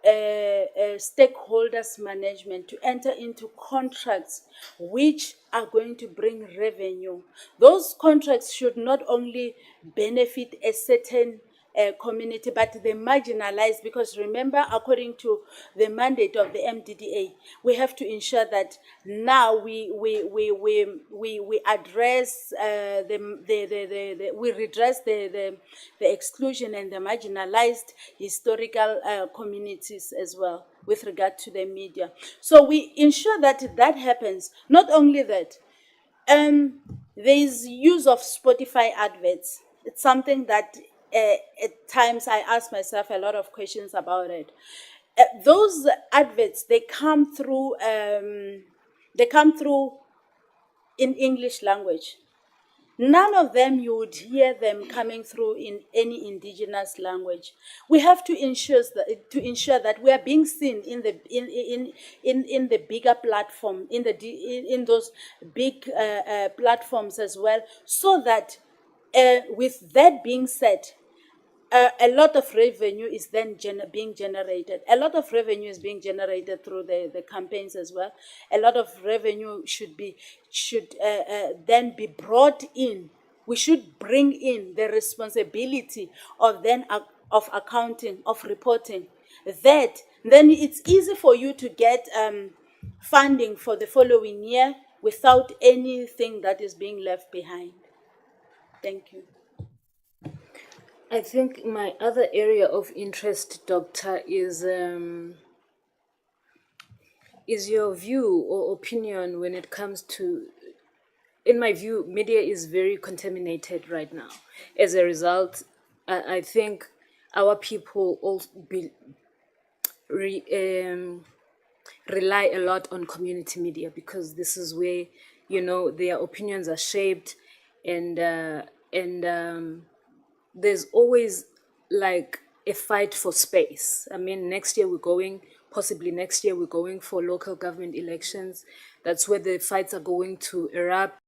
stakeholders management, to enter into contracts which are going to bring revenue. Those contracts should not only benefit a certain community, but the marginalized, because remember, according to the mandate of the MDDA, we have to ensure that now we address we redress the exclusion and the marginalized historical communities as well with regard to the media. So we ensure that that happens. Not only that, there is use of Spotify adverts. It's something that at times I ask myself a lot of questions about it. Those adverts, they come through in English language. None of them you would hear them coming through in any indigenous language. We have to ensure that we are being seen in the bigger platform, in those big platforms as well, so that with that being said, a lot of revenue is then being generated. A lot of revenue is being generated through the campaigns as well. A lot of revenue should then be brought in. We should bring in the responsibility of accounting, of reporting. Then it's easy for you to get funding for the following year without anything that is being left behind. Thank you. I think my other area of interest, Doctor, is your view or opinion when it comes to, in my view, media is very contaminated right now. As a result, I think our people also rely a lot on community media, because this is where, you know, their opinions are shaped, and there's always like a fight for space. I mean, possibly next year we're going for local government elections. That's where the fights are going to erupt.